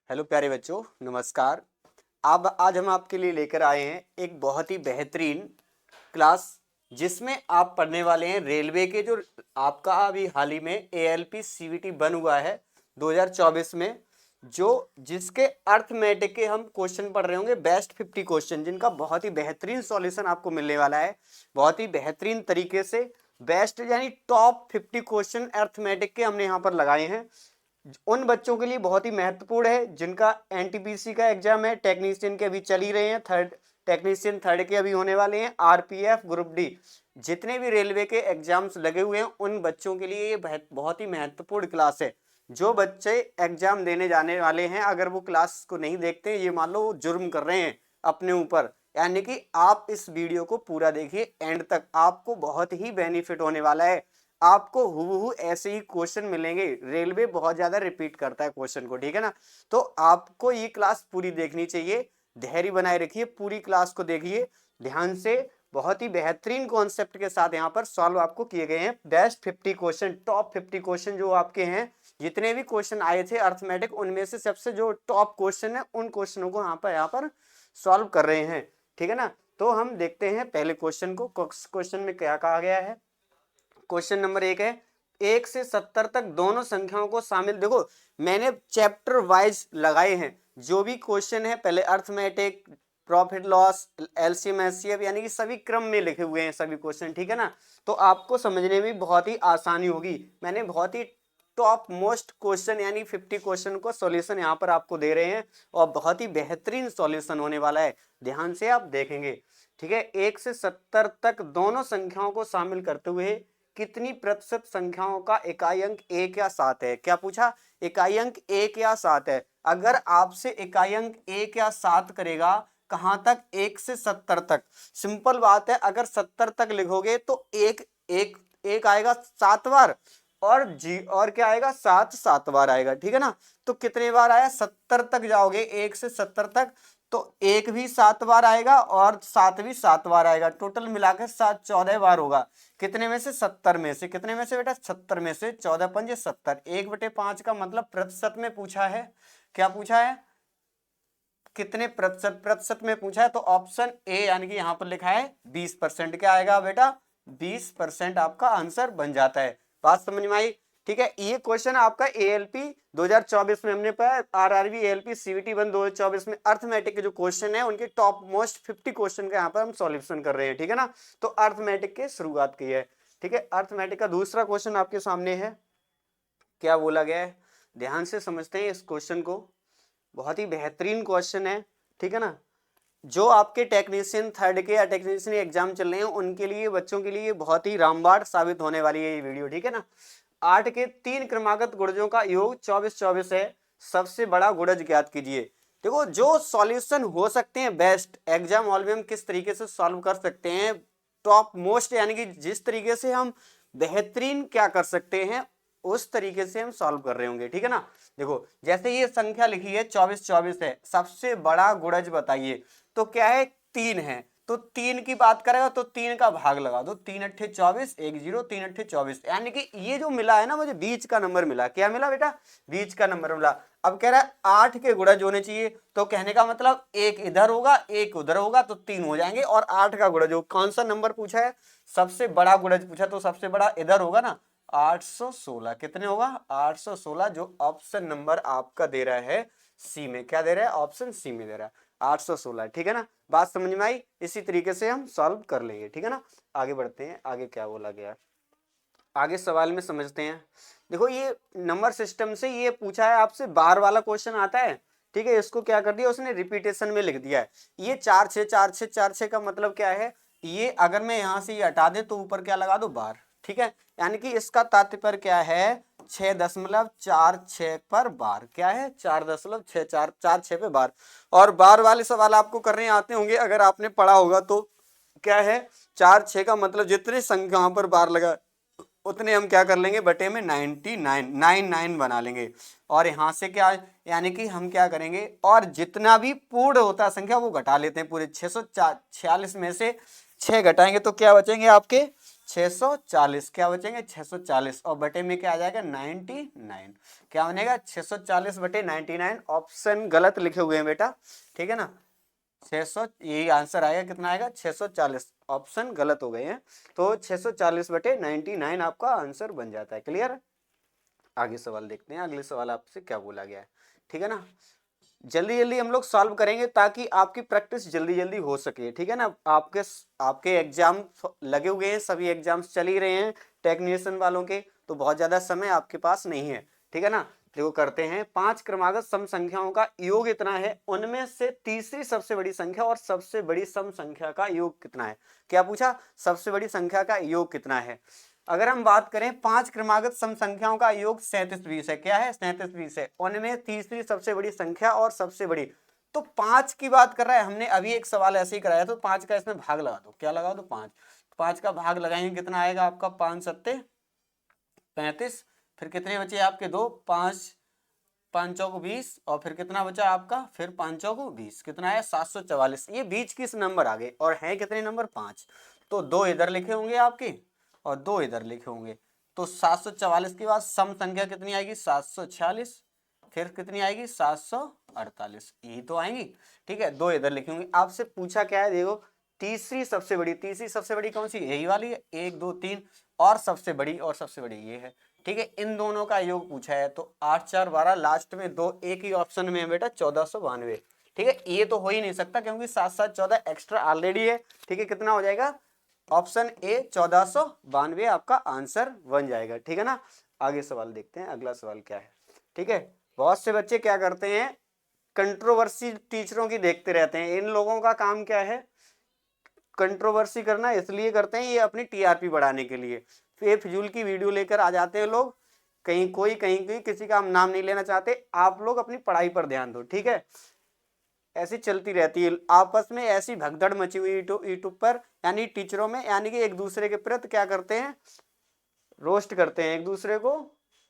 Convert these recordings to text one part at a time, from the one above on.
Hello प्यारे बच्चों, नमस्कार। अब आज हम आपके लिए लेकर आए हैं एक बहुत ही बेहतरीन क्लास जिसमें आप पढ़ने वाले हैं रेलवे के जो आपका अभी हाल ही में एएलपी सीवीटी बन हुआ है 2024 में, जो जिसके अर्थमेटिक के हम क्वेश्चन पढ़ रहे होंगे। बेस्ट 50 क्वेश्चन जिनका बहुत ही बेहतरीन सॉल्यूशन आपको मिलने वाला है, बहुत ही बेहतरीन तरीके से। बेस्ट यानी टॉप 50 क्वेश्चन अर्थमेटिक के हमने यहाँ पर लगाए हैं। उन बच्चों के लिए बहुत ही महत्वपूर्ण है जिनका एनटीपीसी का एग्जाम है, टेक्नीशियन के अभी चल ही रहे हैं, टेक्नीशियन थर्ड के अभी होने वाले हैं, आरपीएफ ग्रुप डी, जितने भी रेलवे के एग्जाम्स लगे हुए हैं उन बच्चों के लिए ये बहुत ही महत्वपूर्ण क्लास है। जो बच्चे एग्जाम देने जाने वाले हैं, अगर वो क्लास को नहीं देखते, ये मान लो वो जुर्म कर रहे हैं अपने ऊपर। यानी कि आप इस वीडियो को पूरा देखिए एंड तक, आपको बहुत ही बेनिफिट होने वाला है। आपको हूबहू ऐसे ही क्वेश्चन मिलेंगे। रेलवे बहुत ज्यादा रिपीट करता है क्वेश्चन को, ठीक है ना। तो आपको ये क्लास पूरी देखनी चाहिए, धैर्य बनाए रखिए, पूरी क्लास को देखिए ध्यान से। बहुत ही बेहतरीन कॉन्सेप्ट के साथ यहाँ पर सॉल्व आपको किए गए हैं बेस्ट 50 क्वेश्चन, टॉप 50 क्वेश्चन जो आपके हैं। जितने भी क्वेश्चन आए थे अर्थमेटिक, उनमें से सबसे जो टॉप क्वेश्चन है उन क्वेश्चनों को यहाँ पर सॉल्व कर रहे हैं, ठीक है ना। तो हम देखते हैं पहले क्वेश्चन को। क्वेश्चन में क्या कहा गया है। क्वेश्चन नंबर 1 है 1 से 70 तक दोनों संख्याओं को शामिल। देखो मैंने चैप्टर वाइज लगाए हैं जो भी क्वेश्चन है, पहले arithmetic, profit loss, LCM HCF, यानी कि सभी क्रम में लिखे हुए हैं सभी क्वेश्चन, ठीक है ना। तो आपको समझने में बहुत ही आसानी होगी। मैंने बहुत ही टॉप मोस्ट क्वेश्चन यानी 50 क्वेश्चन को सॉल्यूशन यहाँ पर आपको दे रहे हैं और बहुत ही बेहतरीन सॉल्यूशन होने वाला है, ध्यान से आप देखेंगे, ठीक है। 1 से 70 तक दोनों संख्याओं को शामिल करते हुए कितनी प्रतिशत संख्याओं का इकाई अंक 1 या 7 है। क्या पूछा, इकाई अंक 1 या 7 है। अगर आपसे इकाई अंक 1 या 7 करेगा, कहां तक, 1 से 70 तक। सिंपल बात है, अगर 70 तक लिखोगे तो एक एक एक आएगा 7 बार, और क्या आएगा, 7 बार आएगा, ठीक है ना। तो कितने बार आया, 70 तक जाओगे, 1 से 70 तक, तो 1 भी 7 बार आएगा और 7 भी 7 बार आएगा, टोटल मिलाकर 7 14 बार होगा। कितने में से, 70 में से। कितने में से बेटा, 70 में से। 14 पंजे 70, 1/5 का मतलब प्रतिशत में पूछा है। क्या पूछा है, कितने प्रतिशत, प्रतिशत में पूछा है। तो ऑप्शन ए यानी कि यहां पर लिखा है 20%। क्या आएगा बेटा, 20% आपका आंसर बन जाता है। बात समझ में आई, ठीक है। ये क्वेश्चन आपका एएलपी 2024 में हमने पाया, आरआरबी एएलपी सीवीटी 1 2024 में अर्थमेटिक के जो क्वेश्चन है उनके टॉप मोस्ट 50 क्वेश्चन का यहाँ पर हम सॉल्यूशन कर रहे हैं, ठीक है ना। तो अर्थमेटिक के शुरुआत की है, ठीक है। अर्थमेटिक का दूसरा क्वेश्चन आपके सामने है। क्या बोला गया है, ध्यान से समझते हैं इस क्वेश्चन को, बहुत ही बेहतरीन क्वेश्चन है, ठीक है ना। जो आपके टेक्नीशियन थर्ड के या टेक्नीशियन एग्जाम चल रहे हैं उनके लिए, बच्चों के लिए बहुत ही रामबाण साबित होने वाली है ये वीडियो, ठीक है ना। 8 के 3 क्रमागत गुणजों का योग 24 है, सबसे बड़ा गुणज ज्ञात कीजिए। देखो जो सॉल्यूशन हो सकते हैं बेस्ट एग्जाम हॉल में, हम किस तरीके से सॉल्व कर सकते हैं टॉप मोस्ट, यानी कि जिस तरीके से हम बेहतरीन क्या कर सकते हैं उस तरीके से हम सॉल्व कर रहे होंगे, ठीक है ना। देखो जैसे ये संख्या लिखी है 24 है, सबसे बड़ा गुणज बताइए। तो क्या है, 3 है, तो 3 की बात करेगा तो 3 का भाग लगा दो, 3 अट्ठे 24, 1 0, 3 अट्ठे 24, यानी कि ये जो मिला है ना मुझे बीच का नंबर मिला। क्या मिला बेटा, बीच का नंबर मिला। अब कह रहा है 8 के गुणज होने चाहिए, तो कहने का मतलब एक इधर होगा एक उधर होगा तो 3 हो जाएंगे, और 8 का गुणज हो, कौन सा नंबर पूछा है, सबसे बड़ा गुणज पूछा, तो सबसे बड़ा इधर होगा ना, 816। कितने होगा, 816, जो ऑप्शन नंबर आपका दे रहा है सी में। क्या दे रहा है, ऑप्शन सी में दे रहा है 816, ठीक है ना। बात समझ में आई, इसी तरीके से हम सॉल्व कर लेंगे, ठीक है ना। आगे बढ़ते हैं, आगे क्या बोला गया, आगे सवाल में समझते हैं। देखो ये नंबर सिस्टम से ये पूछा है आपसे, बार वाला क्वेश्चन आता है, ठीक है। इसको क्या कर दिया उसने, रिपीटेशन में लिख दिया है। ये 4 6 4 6 4 6 का मतलब क्या है, ये अगर मैं यहां से ये हटा दे तो ऊपर क्या लगा दो, बार, ठीक है। यानी कि इसका तात्पर्य क्या है, 6.46 पर बार। क्या है, 4.64 पे बार। और बार वाले सवाल आपको करने आते होंगे अगर आपने पढ़ा होगा तो। क्या है, 4 6 का मतलब जितने संख्याओं पर बार लगा उतने हम क्या कर लेंगे, बटे में 99 बना लेंगे। और यहां से क्या, यानी कि हम क्या करेंगे, और जितना भी पूर्ण होता है संख्या वो घटा लेते हैं। पूरे 646 में से 6 घटाएंगे तो क्या बचेंगे आपके 640, क्या बचेंगे 640, और बटे में क्या आ जाएगा 99, क्या बनेगा 640 बटे 99। ऑप्शन गलत लिखे हुए हैं बेटा, ठीक है ना, 600, यही आंसर आएगा, कितना आएगा 640, ऑप्शन गलत हो गए हैं, तो 640 बटे 99 आपका आंसर बन जाता है। क्लियर? आगे सवाल देखते हैं, अगले सवाल आपसे क्या बोला गया है, ठीक है ना। जल्दी जल्दी हम लोग सॉल्व करेंगे ताकि आपकी प्रैक्टिस जल्दी जल्दी हो सके, ठीक है ना। आपके एग्जाम लगे हुए हैं, सभी एग्जाम्स चल ही रहे हैं टेक्नीशियन वालों के, तो बहुत ज्यादा समय आपके पास नहीं है, ठीक है ना। देखो करते हैं, 5 क्रमागत सम संख्याओं का योग इतना है, उनमें से तीसरी सबसे बड़ी संख्या और सबसे बड़ी सम संख्या का योग कितना है। क्या पूछा? सबसे बड़ी संख्या का योग कितना है। अगर हम बात करें 5 क्रमागत सम संख्याओं का योग 3720 है, क्या है 3720 है, उनमें तीसरी सबसे बड़ी संख्या और सबसे बड़ी, तो 5 की बात कर रहा है। हमने अभी एक सवाल ऐसे ही कराया, तो 5 का इसमें भाग लगा दो, क्या लगा दो 5, 5 का भाग लगाएंगे कितना आएगा आपका 5 सत्ते 35, फिर कितने बचे आपके 2, 5 5 चौको 20, और फिर कितना बचा आपका, फिर 5 चौको 20, कितना है 744। ये बीच किस नंबर आ गए और है कितने नंबर 5, तो 2 इधर लिखे होंगे आपके और 2 इधर लिखे होंगे, तो 744 के बाद सम संख्या कितनी आएगी 746, फिर कितनी आएगी 748, यही तो आएंगी, ठीक है। 2 इधर लिखे होंगे। आपसे पूछा क्या है, देखो तीसरी सबसे बड़ी कौन सी, यही वाली है, 1 2 3, और सबसे बड़ी ये है, ठीक है। इन दोनों का योग पूछा है, तो 8 4 12, लास्ट में 2 एक ही ऑप्शन में है बेटा 1492, ठीक है। ये तो हो ही नहीं सकता क्योंकि 7 7 14 एक्स्ट्रा ऑलरेडी है, ठीक है। कितना हो जाएगा, ऑप्शन ए 1492 आपका आंसर बन जाएगा, ठीक है ना। आगे सवाल देखते हैं, अगला सवाल क्या है, ठीक है। बहुत से बच्चे क्या करते हैं, कंट्रोवर्सी टीचरों की देखते रहते हैं। इन लोगों का काम क्या है, कंट्रोवर्सी करना इसलिए करते हैं, ये अपनी टीआरपी बढ़ाने के लिए फिजूल की वीडियो लेकर आ जाते हैं लोग, कहीं कोई किसी का हम नाम नहीं लेना चाहते। आप लोग अपनी पढ़ाई पर ध्यान दो, ठीक है। ऐसी चलती रहती है आपस में, ऐसी भगदड़ मची हुई यूट्यूब पर, यानी टीचरों में, यानी कि एक दूसरे के प्रति क्या करते हैं, रोस्ट करते हैं, एक दूसरे को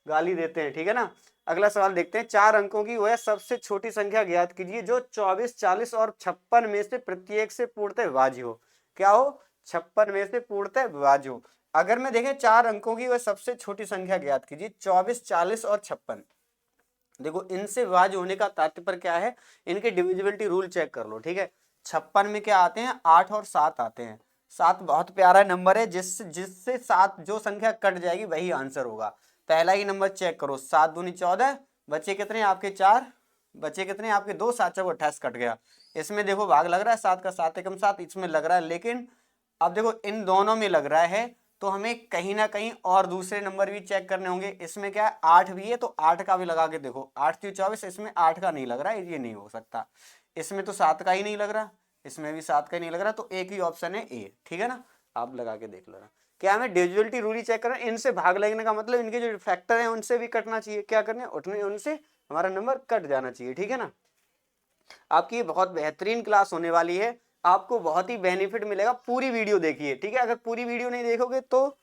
गाली देते हैं, ठीक है ना। अगला सवाल देखते हैं, 4 अंकों की वह सबसे छोटी संख्या ज्ञात कीजिए जो 24 40 और 56 में से प्रत्येक से पूर्णतः विभाज्य हो। क्या हो, 56 में से पूर्णतः विभाज्य हो। अगर मैं देखें 4 अंकों की वह सबसे छोटी संख्या ज्ञात कीजिए, 24 40 और 56, देखो इनसे विभाज्य होने का तात्पर्य क्या है, इनके डिविजिबिलिटी रूल चेक कर लो, ठीक है। 56 में क्या आते हैं, 8 और 7 आते हैं। 7 बहुत प्यारा नंबर है, जिससे 7 जो संख्या कट जाएगी वही आंसर होगा। पहला ही नंबर चेक करो, 7 दूनी 14, बचे कितने आपके 4, बचे कितने आपके 2, 7 चौको 28 कट गया। इसमें देखो भाग लग रहा है 7 का, 7 एकम 7 इसमें लग रहा है, लेकिन अब देखो इन दोनों में लग रहा है, तो हमें कहीं ना कहीं और दूसरे नंबर भी चेक करने होंगे। इसमें क्या है 8 भी है, तो 8 का भी लगा के देखो, 8 3 24, इसमें 8 का नहीं लग रहा है, ये नहीं हो सकता। इसमें तो 7 का ही नहीं लग रहा, इसमें भी 7 का ही नहीं लग रहा, तो एक ही ऑप्शन है ए, ठीक है ना। आप लगा के देख लेना। क्या हमें डिविजिबिलिटी रूल ही चेक करना, इनसे भाग लगने का मतलब इनके जो फैक्टर है उनसे भी कटना चाहिए, क्या करना है उनसे हमारा नंबर कट जाना चाहिए, ठीक है ना। आपकी बहुत बेहतरीन क्लास होने वाली है, आपको बहुत ही बेनिफिट मिलेगा, पूरी वीडियो देखिए, ठीक है। अगर पूरी वीडियो नहीं देखोगे तो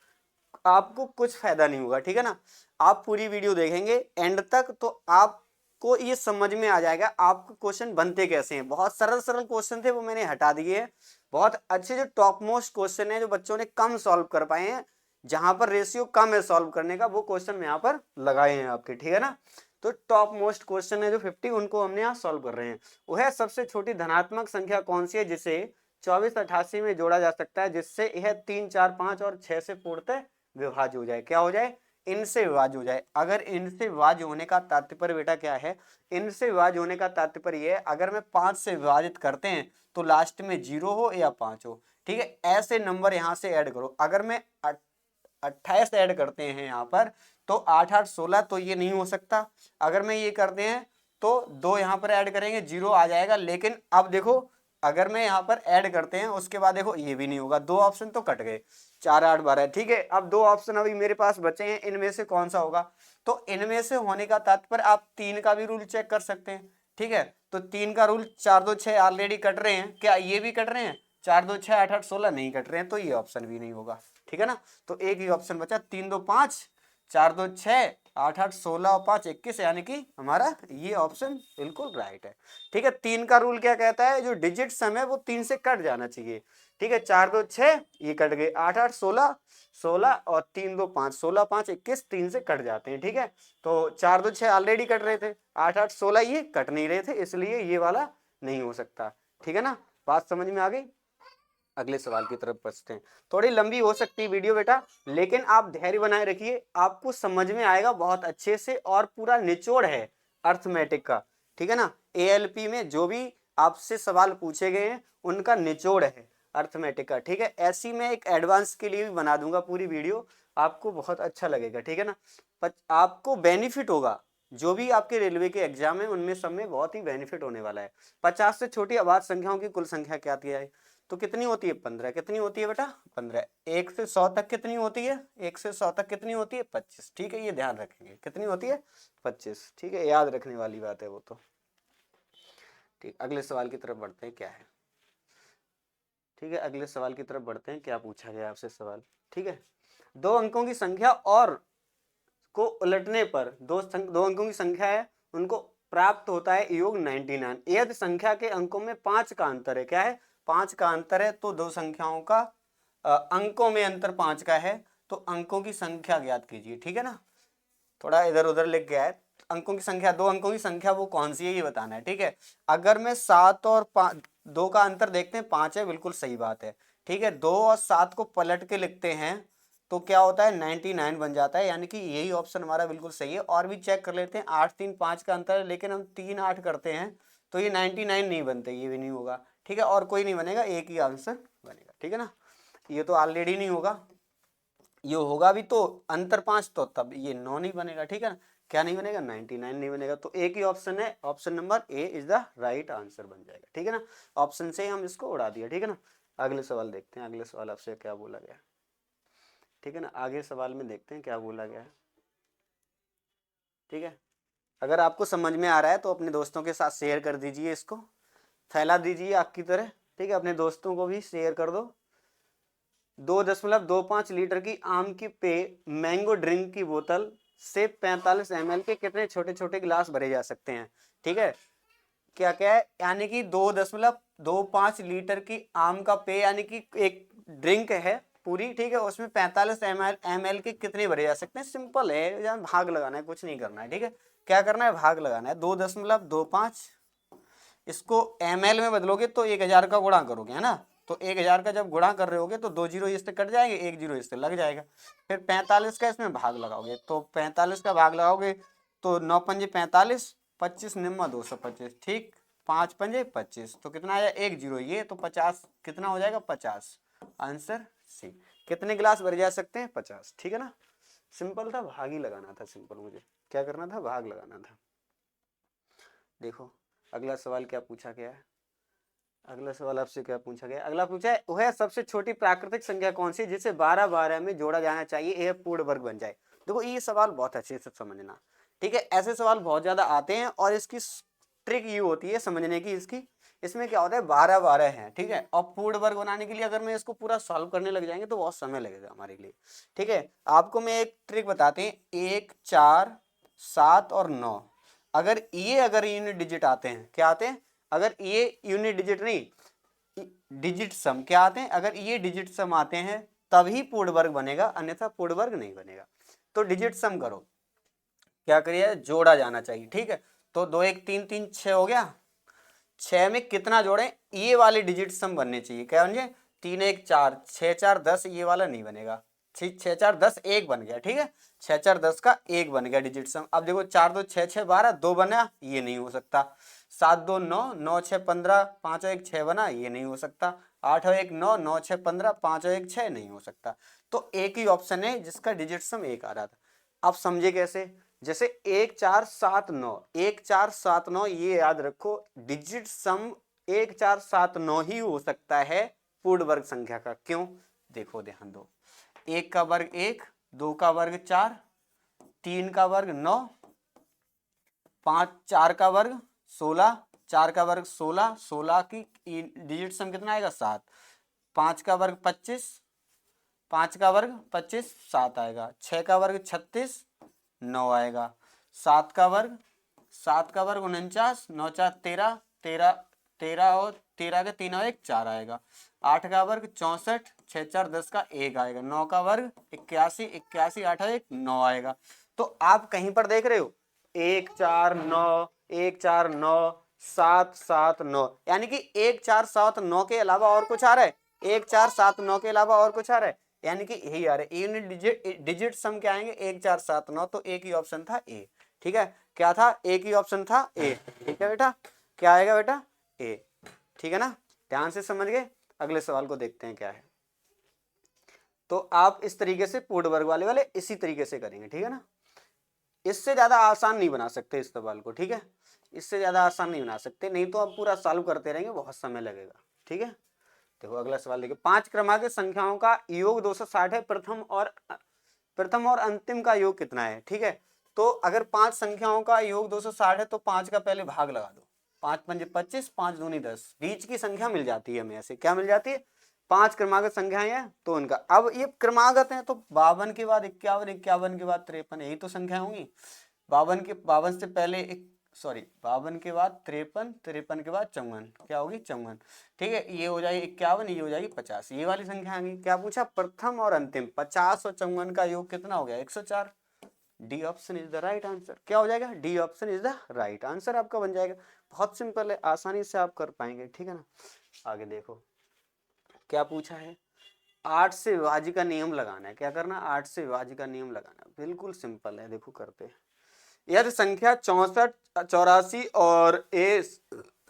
आपको कुछ फायदा नहीं होगा, ठीक है ना। आप पूरी वीडियो देखेंगे एंड तक तो आपको ये समझ में आ जाएगा आपको क्वेश्चन बनते कैसे हैं। बहुत सरल सरल क्वेश्चन थे वो मैंने हटा दिए हैं, बहुत अच्छे जो टॉप मोस्ट क्वेश्चन है जो बच्चों ने कम सॉल्व कर पाए हैं, जहां पर रेशियो कम है सॉल्व करने का, वो क्वेश्चन में यहाँ पर लगाए हैं आपके, ठीक है ना। तो टॉप मोस्ट क्वेश्चन है जो 50, उनको हमने यहाँ सॉल्व कर रहे हैं। वह सबसे छोटी धनात्मक संख्या कौन सी है जिसे 2488 में जोड़ा जा सकता है, जिससे यह 3 4 5 और 6 से पूर्णतः विभाज्य हो जाए। क्या हो जाए, इनसे विभाज्य हो जाए। अगर इनसे विभाज्य होने का तात्पर्य बेटा क्या है, इनसे विभाज्य होने का तात्पर्य ये है, अगर मैं 5 से विभाजित करते हैं तो लास्ट में 0 हो या 5 हो, ठीक है। ऐसे नंबर यहाँ से ऐड करो। अगर मैं 28 ऐड करते हैं यहाँ पर तो 8 8 16, तो ये नहीं हो सकता। अगर मैं ये करते हैं तो 2 यहाँ पर ऐड करेंगे 0 आ जाएगा। लेकिन अब देखो अगर मैं यहाँ पर ऐड करते हैं उसके बाद देखो ये भी नहीं होगा, 2 ऑप्शन तो कट गए, 4 8 12, ठीक है। अब 2 ऑप्शन अभी मेरे पास बचे हैं, इनमें से कौन सा होगा, तो इनमें से होने का तात्पर्य आप 3 का भी रूल चेक कर सकते हैं, ठीक है। तो 3 का रूल, 4 2 6 ऑलरेडी कट रहे हैं, क्या ये भी कट रहे हैं, 4 2 6 8 8 16 नहीं कट रहे हैं, तो ये ऑप्शन भी नहीं होगा, ठीक है ना। तो एक ही ऑप्शन बचा, 3 2 5, 4 2 6 8 8 16 और 5 21, यानी कि हमारा ये ऑप्शन बिल्कुल राइट है। ठीक है, 3 का रूल क्या कहता है, जो डिजिट सम है वो 3 से कट जाना चाहिए। ठीक है, 4 2 6 ये कट गए, 8 8 16 16 और 3 2 5 16 5 21 3 से कट जाते हैं। ठीक है, तो 4 2 6 ऑलरेडी कट रहे थे, 8 8 16 ये कट नहीं रहे थे, इसलिए ये वाला नहीं हो सकता। ठीक है ना, बात समझ में आ गई। अगले सवाल की तरफ बढ़ते हैं। थोड़ी लंबी हो सकती है वीडियो बेटा, लेकिन आप धैर्य बनाए रखिए, आपको समझ में आएगा बहुत अच्छे से, और पूरा निचोड़ है अर्थमेटिक का। ठीक है ना, एएलपी में जो भी आपसे सवाल पूछे गए हैं उनका निचोड़ है अर्थमेटिक का। ठीक है, ऐसी मैं एक एडवांस के लिए भी बना दूंगा पूरी वीडियो, आपको बहुत अच्छा लगेगा। ठीक है ना, आपको बेनिफिट होगा, जो भी आपके रेलवे के एग्जाम है उनमें सब में बहुत ही बेनिफिट होने वाला है। 50 से छोटी अवाज संख्याओं की कुल संख्या क्या आती है, तो कितनी होती है 15। कितनी होती है बेटा 15। 1 से 100 तक कितनी होती है, 1 से 100 तक कितनी होती है 25। ठीक है, ये ध्यान रखेंगे, कितनी होती है 25। ठीक है, याद रखने वाली बात है वो तो। ठीक, अगले सवाल की तरफ बढ़ते हैं, क्या है। ठीक है, अगले सवाल की तरफ बढ़ते हैं, क्या पूछा गया आपसे सवाल। ठीक है, 2 अंकों की संख्या और को उलटने पर दो अंकों की संख्या है, उनको प्राप्त होता है योग 99। यदि संख्या के अंकों में 5 का अंतर है, क्या है 5 का अंतर है, तो दो संख्याओं का अंकों में अंतर 5 का है, तो अंकों की संख्या ज्ञात कीजिए। ठीक है ना, थोड़ा इधर उधर लिख गया है, अंकों की संख्या, 2 अंकों की संख्या वो कौन सी है ये बताना है। ठीक है, अगर मैं 7 और 2 का अंतर देखते हैं 5 है, बिल्कुल सही बात है। ठीक है, 2 और 7 को पलट के लिखते हैं तो क्या होता है 99 बन जाता है, यानी कि यही ऑप्शन हमारा बिल्कुल सही है। और भी चेक कर लेते हैं, 8 3 5 का अंतर है, लेकिन हम 3 8 करते हैं तो ये 99 नहीं बनते, ये भी नहीं होगा। ठीक है, और कोई नहीं बनेगा, एक ही आंसर बनेगा। ठीक है ना, ये तो ऑलरेडी नहीं होगा, ये होगा भी तो अंतर 5, तो तब ये 9 नहीं बनेगा। ठीक है ना, क्या नहीं बनेगा 99 नहीं बनेगा, तो एक ही ऑप्शन है, option number A is the right answer बन जाएगा। ठीक है ना, ऑप्शन से हम इसको उड़ा दिया। ठीक है ना, अगले सवाल देखते हैं, अगले सवाल आपसे क्या बोला गया। ठीक है ना, आगे सवाल में देखते हैं क्या बोला गया है। ठीक है, अगर आपको समझ में आ रहा है तो अपने दोस्तों के साथ शेयर कर दीजिए, इसको फैला दीजिए आग की तरह। ठीक है, अपने दोस्तों को भी शेयर कर दो। 2.25 लीटर की आम की मैंगो ड्रिंक की बोतल से 45 ml के कितने छोटे छोटे गिलास भरे जा सकते हैं। ठीक है, क्या क्या है, यानी कि 2.25 लीटर की आम का पेय, यानी कि एक ड्रिंक है पूरी। ठीक है, उसमें 45 ml के कितने भरे जा सकते हैं। सिंपल है, यहाँ भाग लगाना है, कुछ नहीं करना है। ठीक है, क्या करना है, भाग लगाना है। 2.25, इसको ml में बदलोगे तो 1000 का गुणा करोगे, है ना, तो 1000 का जब गुणा कर रहे होगे तो 2 जीरो इससे कट जाएंगे, 1 जीरो इससे लग जाएगा। फिर 45 का इसमें भाग लगाओगे, तो 45 का भाग लगाओगे तो 9 पंजे 45, 25 निम्मा 225। ठीक, 5 पंजे 25, तो कितना आया 1 जीरो, ये तो 50 कितना हो जाएगा 50। Answer C. कितने गिलास भरे जा सकते हैं 50। ठीक है ना, सिंपल था, भाग ही लगाना था, सिंपल, मुझे क्या करना था, भाग लगाना था। देखो अगला सवाल क्या पूछा गया है, अगला सवाल आपसे क्या पूछा गया, अगला पूछा है वह सबसे छोटी प्राकृतिक संख्या कौन सी जिसे 12 12 में जोड़ा जाना चाहिए, यह पूर्ण वर्ग बन जाए। देखो ये सवाल बहुत अच्छे से समझना। ठीक है, ऐसे सवाल बहुत ज्यादा आते हैं और इसकी ट्रिक ये होती है समझने की, इसकी इसमें क्या होता है 12 12 है। ठीक है, और पूर्ण वर्ग बनाने के लिए अगर मैं इसको पूरा सॉल्व करने लग जाएंगे तो बहुत समय लगेगा हमारे लिए। ठीक है, आपको मैं एक ट्रिक बताते हैं, 1 4 7 और 9, अगर यूनिट डिजिट आते हैं, क्या आते हैं, अगर ये यूनिट डिजिट नहीं, डिजिट सम क्या आते हैं, अगर ये डिजिट सम आते हैं तभी पूर्ण वर्ग बनेगा, अन्यथा पूर्ण वर्ग नहीं बनेगा। तो डिजिट सम करो, क्या करिए, जोड़ा जाना चाहिए। ठीक है, तो 2 1 3 3 6 हो गया, 6 में कितना जोड़े, ये वाले डिजिट सम बनने चाहिए, क्या बन जाए 3 1 4 6 4 10, ये वाला नहीं बनेगा। 6 4 10 एक बन गया। ठीक है, 6 4 10 का एक बन गया डिजिट सम। अब देखो 4 2 6 6 12 2 बना, ये नहीं हो सकता। 7 2 9 9 6 15 5 1 6 बना, ये नहीं हो सकता। 8 1 9 9 6 15 5 1 6 नहीं हो सकता। तो एक ही ऑप्शन है जिसका डिजिट सम एक आ रहा था। आप समझे कैसे, जैसे 1 4 7 9, 1 4 7 9, ये याद रखो डिजिट सम 1 4 7 9 ही हो सकता है पूर्ण वर्ग संख्या का। क्यों, देखो ध्यान दो, 1 का वर्ग 1, 2 का वर्ग 4, 3 का वर्ग 9, 5 4 का वर्ग 16, 4 का वर्ग 16, 16 की डिजिट सम कितना आएगा 7, 5 का वर्ग 25, 5 का वर्ग 25 7 आएगा, 6 का वर्ग 36, 9 आएगा। 7 का वर्ग 49, 9 4 13, 13 और 13 के 3 और 1 4 आएगा। 8 का वर्ग 64, 6 4 10 का 1 आएगा। 9 का वर्ग 81, 81 8 और 1 9 आएगा। तो आप कहीं पर देख रहे हो 1 4 9, 1 4 9, 7 7 9, यानी कि 1 4 7 9 के अलावा और कुछ आ रहा है? 1 4 7 9 के अलावा और कुछ आ रहा है? यानी कि यही आ रहा है। यूनिट डिजिट सम क्या आएंगे? 1 4 7 9, तो एक ही ऑप्शन था ए। ठीक है, क्या था? एक ही ऑप्शन था ए। ठीक है बेटा, क्या आएगा बेटा? ए। ठीक है ना, ध्यान से समझ गए। अगले सवाल को देखते हैं क्या है। तो आप इस तरीके से पूर्ण वर्ग वाले इसी तरीके से करेंगे। ठीक है ना, इससे ज्यादा आसान नहीं बना सकते इस सवाल को। ठीक है, इससे ज्यादा आसान नहीं बना सकते, नहीं तो आप पूरा सॉल्व करते रहेंगे, बहुत समय लगेगा। ठीक है, देखो अगला सवाल देखिए। 5 क्रमांक संख्याओं का योग 260 है। प्रथम और अंतिम का योग कितना है? ठीक है, तो अगर 5 संख्याओं का योग 260 है तो 5 का पहले भाग लगा दो। 5 पंजे 25, 5 दूनी 10, बीच की संख्या मिल जाती है हमें। ऐसे क्या मिल जाती है? 5 क्रमागत संख्याएं हैं तो उनका, अब ये क्रमागत हैं तो 52 के बाद 51, 51 के बाद 53, यही तो संख्या होंगी। 52 से पहले 52 के बाद 53, 53 के बाद 54, क्या होगी? 54। ठीक है, ये हो जाएगी 51, ये हो जाएगी 50, ये वाली संख्या आएंगी। क्या पूछा? प्रथम और अंतिम 50 और 54 का योग कितना हो गया? 104। D option is the right answer. क्या हो जाएगा? D option is the right answer आपका बन जाएगा। बहुत सिंपल है, आसानी से आप कर पाएंगे। ठीक है ना, आगे देखो क्या पूछा है। 8 से विभाज्य का नियम लगाना है। क्या करना? 8 से विभाज्य का नियम लगाना है। बिल्कुल सिंपल है, देखो करते हैं। यदि संख्या 64, 84 और ए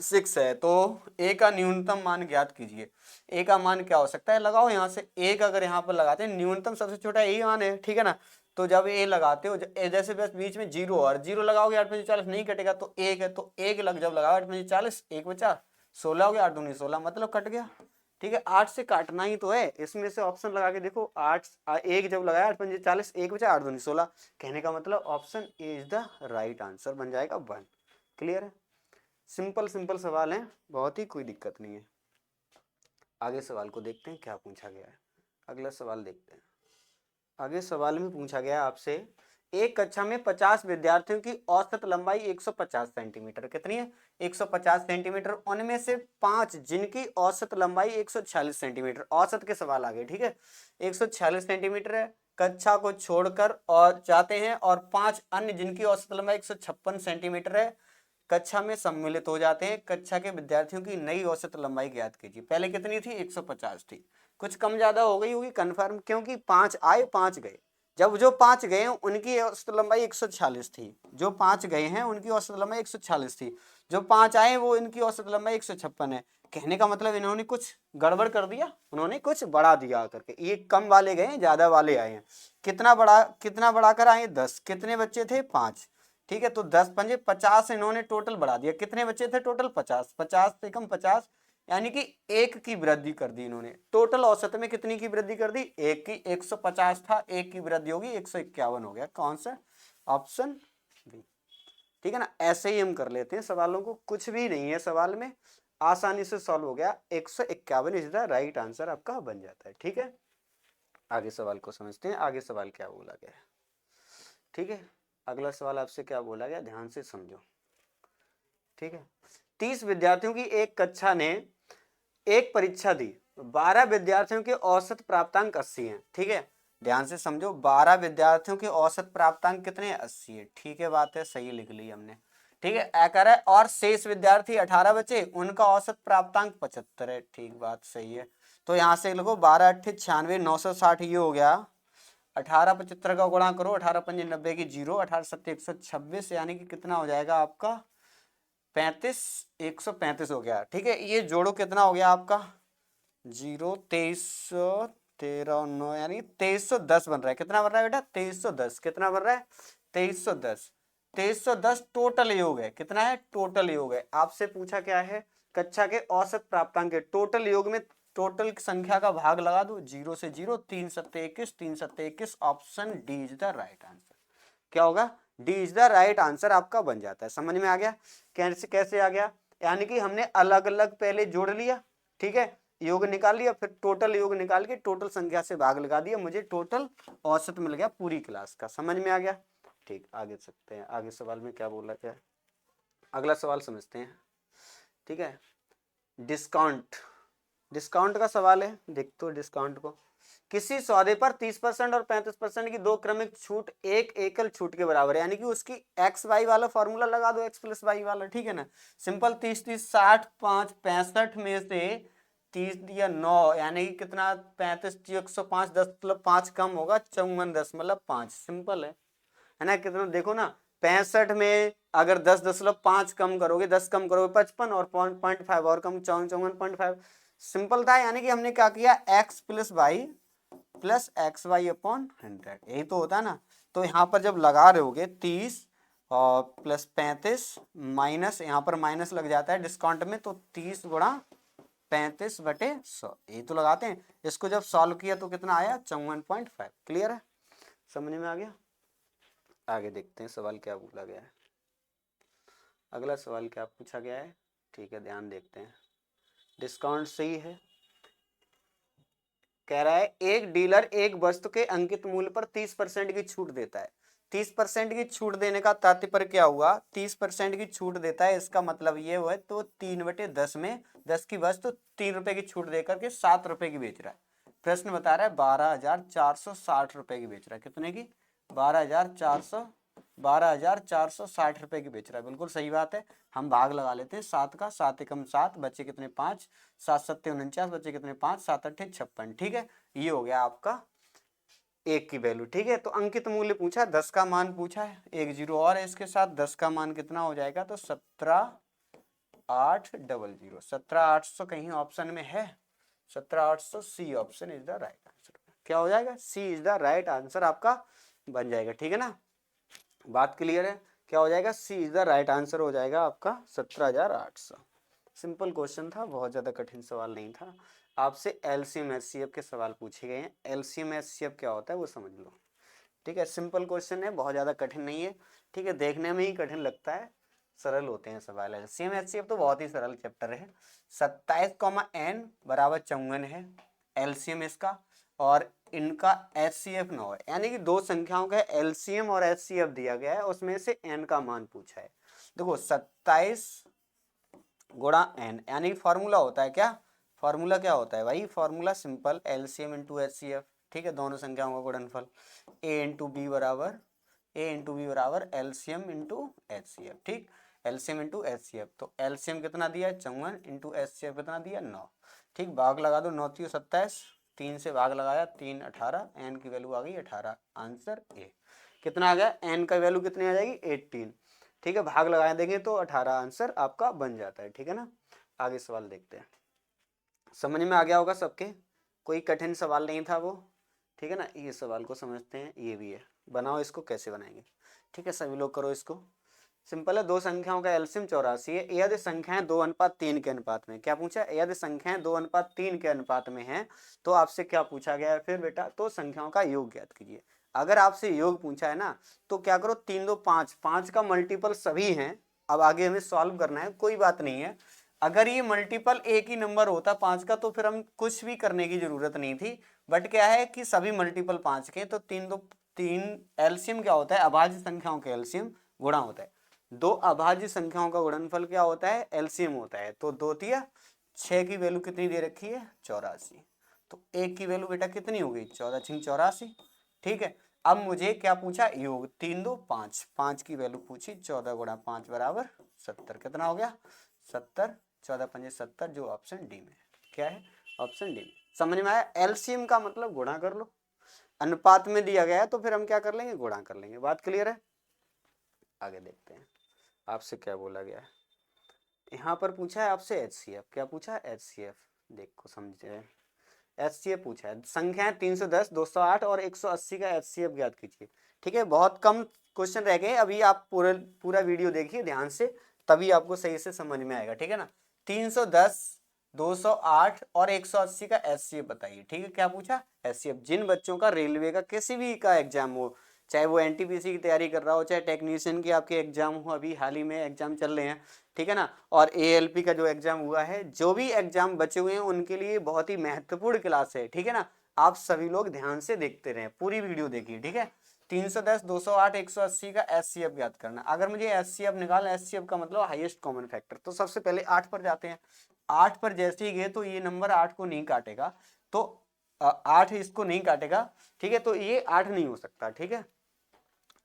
6 है तो ए का न्यूनतम मान ज्ञात कीजिए। ए का मान क्या हो सकता है? लगाओ यहाँ से। एक अगर यहाँ पर लगाते हैं, न्यूनतम सबसे छोटा यही मान है। ठीक है ना, तो जब ए लगाते हो, जैसे बस बीच में जीरो, और जीरो लगाओगे 8 पंजे 40 नहीं कटेगा, तो एक है तो एक लग, जब लगाओ 8 पंजे 40, एक बचा 16 हो गया, 8 दूनी 16, मतलब कट गया। ठीक है, 8 से काटना ही तो है, इसमें से ऑप्शन लगा के देखो। 8 एक जब लगाया 8 पंजे 40, एक बचा 8 दूनी 16, कहने का मतलब option A is the right answer बन जाएगा 1। क्लियर है, सिंपल सिंपल सवाल है, बहुत ही कोई दिक्कत नहीं है। आगे सवाल को देखते हैं क्या पूछा गया है। अगला सवाल देखते हैं। आगे सवाल में पूछा गया आपसे, एक कक्षा में 50 विद्यार्थियों की औसत लंबाई 150 सेंटीमीटर कितनी है? 150 सेंटीमीटर। उनमें से 5 जिनकी औसत लंबाई 146 सेंटीमीटर, औसत के सवाल आ गए। ठीक है, 146 सेंटीमीटर है, कक्षा को छोड़कर और जाते हैं, और 5 अन्य जिनकी औसत लंबाई 156 सेंटीमीटर है कक्षा में सम्मिलित हो जाते हैं। कक्षा के विद्यार्थियों की नई औसत लंबाई ज्ञात कीजिए। पहले कितनी थी? 150 थी, कुछ कम ज्यादा हो गई होगी कंफर्म, क्योंकि 5 आए 5 गए। जब जो 5 गए उनकी औसत लंबाई 146 थी, जो 5 गए हैं उनकी औसत लंबाई 146 थी, जो 5 आए वो इनकी औसत लंबाई 156 है। कहने का मतलब इन्होंने कुछ गड़बड़ कर दिया, उन्होंने कुछ बढ़ा दिया करके। ये कम वाले गए, ज्यादा वाले आए हैं। कितना बढ़ाकर आए? 10। कितने बच्चे थे? 5। ठीक है, तो 10 पंजे 50, इन्होंने टोटल बढ़ा दिया। कितने बच्चे थे टोटल? 50। 50 से कम 50, यानी कि एक की वृद्धि कर दी इन्होंने। टोटल औसत में कितनी की वृद्धि कर दी? एक की। 150 था, एक की वृद्धि होगी 151 हो गया। कौन सा? Option B. ठीक है ना, ऐसे ही हम कर लेते हैं सवालों को, कुछ भी नहीं है सवाल में, आसानी से सॉल्व हो गया। 151 इज द राइट आंसर आपका बन जाता है। ठीक है, आगे सवाल को समझते हैं। आगे सवाल क्या बोला गया है? ठीक है, अगला सवाल आपसे क्या बोला गया, ध्यान से समझो। ठीक है, 30 विद्यार्थियों की एक कक्षा ने एक परीक्षा दी, 12 विद्यार्थियों के औसत प्राप्तांक 80 हैं। ठीक है, ध्यान से समझो, 12 विद्यार्थियों के औसत प्राप्तांक कितने हैं? 80 है। ठीक है, बात है, सही लिख ली हमने। ठीक है, ऐ कर है, और शेष विद्यार्थी 18 बचे, उनका औसत प्राप्तांक 75 है। ठीक, बात सही है। तो यहाँ से लिखो 12 8 96 960, ये हो गया। 18 75 का गुणा करो, 18 पंजे 90 की 0, 18 सत्ते 126, यानी कि कितना हो जाएगा आपका? 35, 135 हो गया। ठीक है, ये जोड़ो कितना हो गया आपका? 0 23 13 9, यानी 2310 बन रहा है। कितना बन रहा है बेटा? 2310। कितना बन रहा है? 2310। 2310 टोटल योग है। कितना है? टोटल योग है। आपसे पूछा क्या है? कक्षा के औसत प्राप्तांक के टोटल योग में टोटल संख्या का भाग लगा दो, 0 से 0, 3 सत्ते 21, 3 सत्ते 21, option D is the right answer. क्या होगा? D is the right answer आपका बन जाता है। समझ में आ गया कैसे कैसे आ गया? यानी कि हमने अलग अलग पहले जोड़ लिया, ठीक है, योग निकाल लिया, फिर टोटल योग निकाल के टोटल संख्या से भाग लगा दिया, मुझे टोटल औसत मिल गया पूरी क्लास का। समझ में आ गया? ठीक, आगे सकते हैं। आगे सवाल में क्या बोला गया, अगला सवाल समझते हैं। ठीक है, डिस्काउंट, डिस्काउंट का सवाल है। देख तो डिस्काउंट को, किसी सौदे पर 30% और 35% की दो क्रमिक छूट एक एकल छूट के बराबर है, यानी कि उसकी एक्स वाई वाला फॉर्मूला लगा दो, एक्स प्लस वाई वाला। ठीक है ना, सिंपल 30 30 60 5 65 में से 30 दिया 9, यानी कि कितना 35 105 10 मतलब 5 कम होगा 54 10 मतलब 5। सिंपल है ना। कितना देखो ना, 65 में अगर 10.5 कम करोगे, 10 कम करोगे 55 और 0.5 और कम 54.5। सिंपल था, यानी कि हमने क्या किया, x plus Y plus X Y upon 100, यही तो होता है ना। तो यहाँ पर जब लगा रहे होगे 30 और प्लस 35 माइनस, यहाँ पर माइनस लग जाता है डिस्काउंट में, तो 30 गुणा 35/100 यही तो लगाते हैं। इसको जब सॉल्व किया तो कितना आया, 54.5। क्लियर है, समझ में आ गया। आगे देखते हैं सवाल क्या बोला गया है। अगला सवाल क्या पूछा गया है, ठीक है ध्यान देखते हैं। डिस्काउंट सही है, कह रहा है एक डीलर एक वस्तु के अंकित मूल्य पर 30% की छूट देता है। 30% की छूट देने का तात्पर्य क्या हुआ, 30% की छूट देता है, इसका मतलब ये हुआ तो 3/10 में 10 की वस्तु 3 रुपए की छूट देकर के 7 रुपए की बेच रहा है। प्रश्न बता रहा है 12,460 रुपए की बेच रहा है। कितने की, 12,460 रुपए की बेच रहा है। बिल्कुल सही बात है। हम भाग लगा लेते हैं 7 का, 7 एकम 7, बच्चे कितने 5, 7 सत्ते 49, बच्चे कितने 5, 7 अट्ठे 56। ठीक है, ये हो गया आपका एक की वैल्यू। ठीक है, तो अंकित मूल्य पूछा, 10 का मान पूछा है, एक जीरो और है इसके साथ, 10 का मान कितना हो जाएगा, तो 17,800। 17,800 कहीं ऑप्शन में है, 17,800 C option is the right answer. क्या हो जाएगा, C is the right answer आपका बन जाएगा। ठीक है ना, बात क्लियर है। क्या हो जाएगा, C is the right answer हो जाएगा आपका 17,800। सिंपल क्वेश्चन था, बहुत ज़्यादा कठिन सवाल नहीं था। आपसे एलसीएम एचसीएफ के सवाल पूछे गए हैं। एलसीएम एचसीएफ क्या होता है वो समझ लो। ठीक है, सिंपल क्वेश्चन है, बहुत ज़्यादा कठिन नहीं है। ठीक है, देखने में ही कठिन लगता है, सरल होते हैं सवाल। एलसीएम एचसीएफ तो बहुत ही सरल चैप्टर है। 27, n = 54 है एलसीएम इसका, और इनका एचसीएफ 9 है, यानी कि दो संख्याओं का एलसीएम और एचसीएफ दिया गया है, उसमें से n का मान पूछा है। देखो 27 गुणा n, यानी फॉर्मूला होता है क्या, फॉर्मूला क्या होता है भाई, formula simple LCM into HCF. ठीक है, दोनों संख्याओं का गुणनफल, a इंटू बी बराबर एलसीएम इंटू एचसीएफ। ठीक, एलसीएम इंटू एचसीएफ, तो एलसीएम कितना दिया है 54, इंटू एचसीएफ कितना दिया 9। ठीक, भाग लगा दो, 9 3 27, 3 से भाग लगाया 3 18, एन की वैल्यू आ गई 18, आंसर ए। कितना आ गया, एन का वैल्यू कितनी आ जाएगी 18। ठीक है, भाग लगाए देंगे तो 18 आंसर आपका बन जाता है। ठीक है ना, आगे सवाल देखते हैं। समझ में आ गया होगा सबके, कोई कठिन सवाल नहीं था वो। ठीक है ना, ये सवाल को समझते हैं, ये भी है, बनाओ इसको, कैसे बनाएंगे। ठीक है, सभी लोग करो इसको। सिंपल है, दो संख्याओं का एलसीएम 84 है, यदि संख्याएं 2:3 के अनुपात में, क्या पूछा, यदि संख्याएं 2:3 के अनुपात में हैं, तो आपसे क्या पूछा गया है फिर बेटा, तो संख्याओं का योग ज्ञात कीजिए। अगर आपसे योग पूछा है ना, तो क्या करो, 3 2 5, 5 का मल्टीपल सभी हैं। अब आगे हमें सॉल्व करना है, कोई बात नहीं है। अगर ये मल्टीपल एक ही नंबर होता 5 का, तो फिर हम कुछ भी करने की जरूरत नहीं थी। बट क्या है कि सभी मल्टीपल 5 के, तो 3 2 3 एलसीएम क्या होता है, अभाज्य संख्याओं के एलसीएम गुणा होता है। दो अभाज्य संख्याओं का गुणनफल क्या होता है, एलसीएम होता है। तो 2 तिया 6 की वैल्यू कितनी दे रखी है 84, तो 1 की वैल्यू बेटा कितनी हो गई 14 6 84। ठीक है, अब मुझे क्या पूछा, योग 3 2 5, 5 की वैल्यू पूछी, 14 गुणा 5 बराबर 70। कितना हो गया 70, 14 5 70, जो ऑप्शन डी में है। क्या है, ऑप्शन डी में। समझ में आया, एलसीएम का मतलब गुणा कर लो, अनुपात में दिया गया है तो फिर हम क्या कर लेंगे, गुणा कर लेंगे। बात क्लियर है, आगे देखते हैं आपसे क्या बोला गया है। यहाँ पर पूछा है आपसे एचसीएफ, क्या पूछा है एचसीएफ, देखो समझे, एचसीएफ पूछा है, संख्याएं 310 208 और 180 का एचसीएफ ज्ञात कीजिए। ठीक है, बहुत कम क्वेश्चन रह गए, अभी आप पूरा वीडियो देखिए ध्यान से, तभी आपको सही से समझ में आएगा। ठीक है ना, 310 208 और 180 का एचसीएफ बताइए। ठीक है, क्या पूछा, एचसीएफ। जिन बच्चों का रेलवे का किसी भी का एग्जाम हो, चाहे वो एनटीपीसी की तैयारी कर रहा हो, चाहे टेक्नीशियन की आपके एग्जाम हो, अभी हाल ही में एग्जाम चल रहे हैं। ठीक है ना, और एएलपी का जो एग्जाम हुआ है, जो भी एग्जाम बचे हुए हैं उनके लिए बहुत ही महत्वपूर्ण क्लास है। ठीक है ना, आप सभी लोग ध्यान से देखते रहें, पूरी वीडियो देखिए। ठीक है, 310, 208, 180 का एचसीएफ ज्ञात करना। अगर मुझे एचसीएफ निकालना, एचसीएफ का मतलब हाईएस्ट कॉमन फैक्टर, तो सबसे पहले 8 पर जाते हैं। 8 पर जैसे ही गए तो ये नंबर 8 को नहीं काटेगा, तो 8 इसको नहीं काटेगा, ठीक है, तो ये 8 नहीं हो सकता, ठीक है।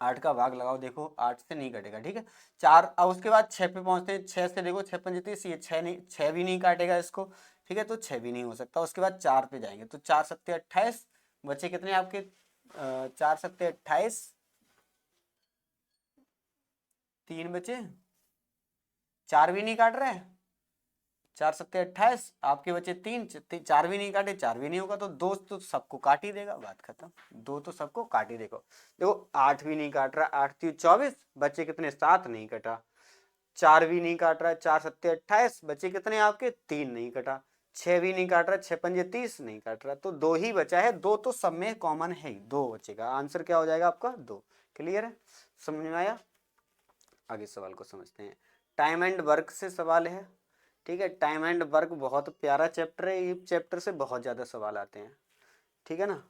8 का भाग लगाओ, देखो 8 से नहीं कटेगा, ठीक है। 4, अब उसके बाद 6 पे पहुंचते हैं। 6 से देखो 6 पंजे 30, ये 6 नहीं, 6 भी नहीं काटेगा इसको, ठीक है, तो 6 भी नहीं हो सकता। उसके बाद 4 पे जाएंगे तो 4 सत्ते 28, बचे कितने आपके 4 सत्ते 28, 3 बचे, 4 भी नहीं काट रहे, 4 सत्ते 28, आपके बचे 3, 4 भी नहीं काटे, 4 भी नहीं होगा, तो 2 तो सबको काट ही देगा, बात खत्म। 2 तो सबको काट ही देगा। देखो 8 भी नहीं काट रहा, 8 3 24, बचे कितने 7 नहीं कटा। 4 भी नहीं काट रहा है, 4 सत्ते 28, बचे कितने आपके 3 नहीं कटा। 6 भी नहीं काट रहा, 6 पंजे 30 नहीं काट रहा, तो 2 ही बचा है। 2 तो सब में कॉमन है ही, 2 बचेगा। आंसर क्या हो जाएगा आपका 2। क्लियर है, समझ में आया। आगे सवाल को समझते हैं। टाइम एंड वर्क से सवाल है, ठीक है। टाइम एंड वर्क बहुत प्यारा चैप्टर है, ये चैप्टर से बहुत ज्यादा सवाल आते हैं, ठीक है ना।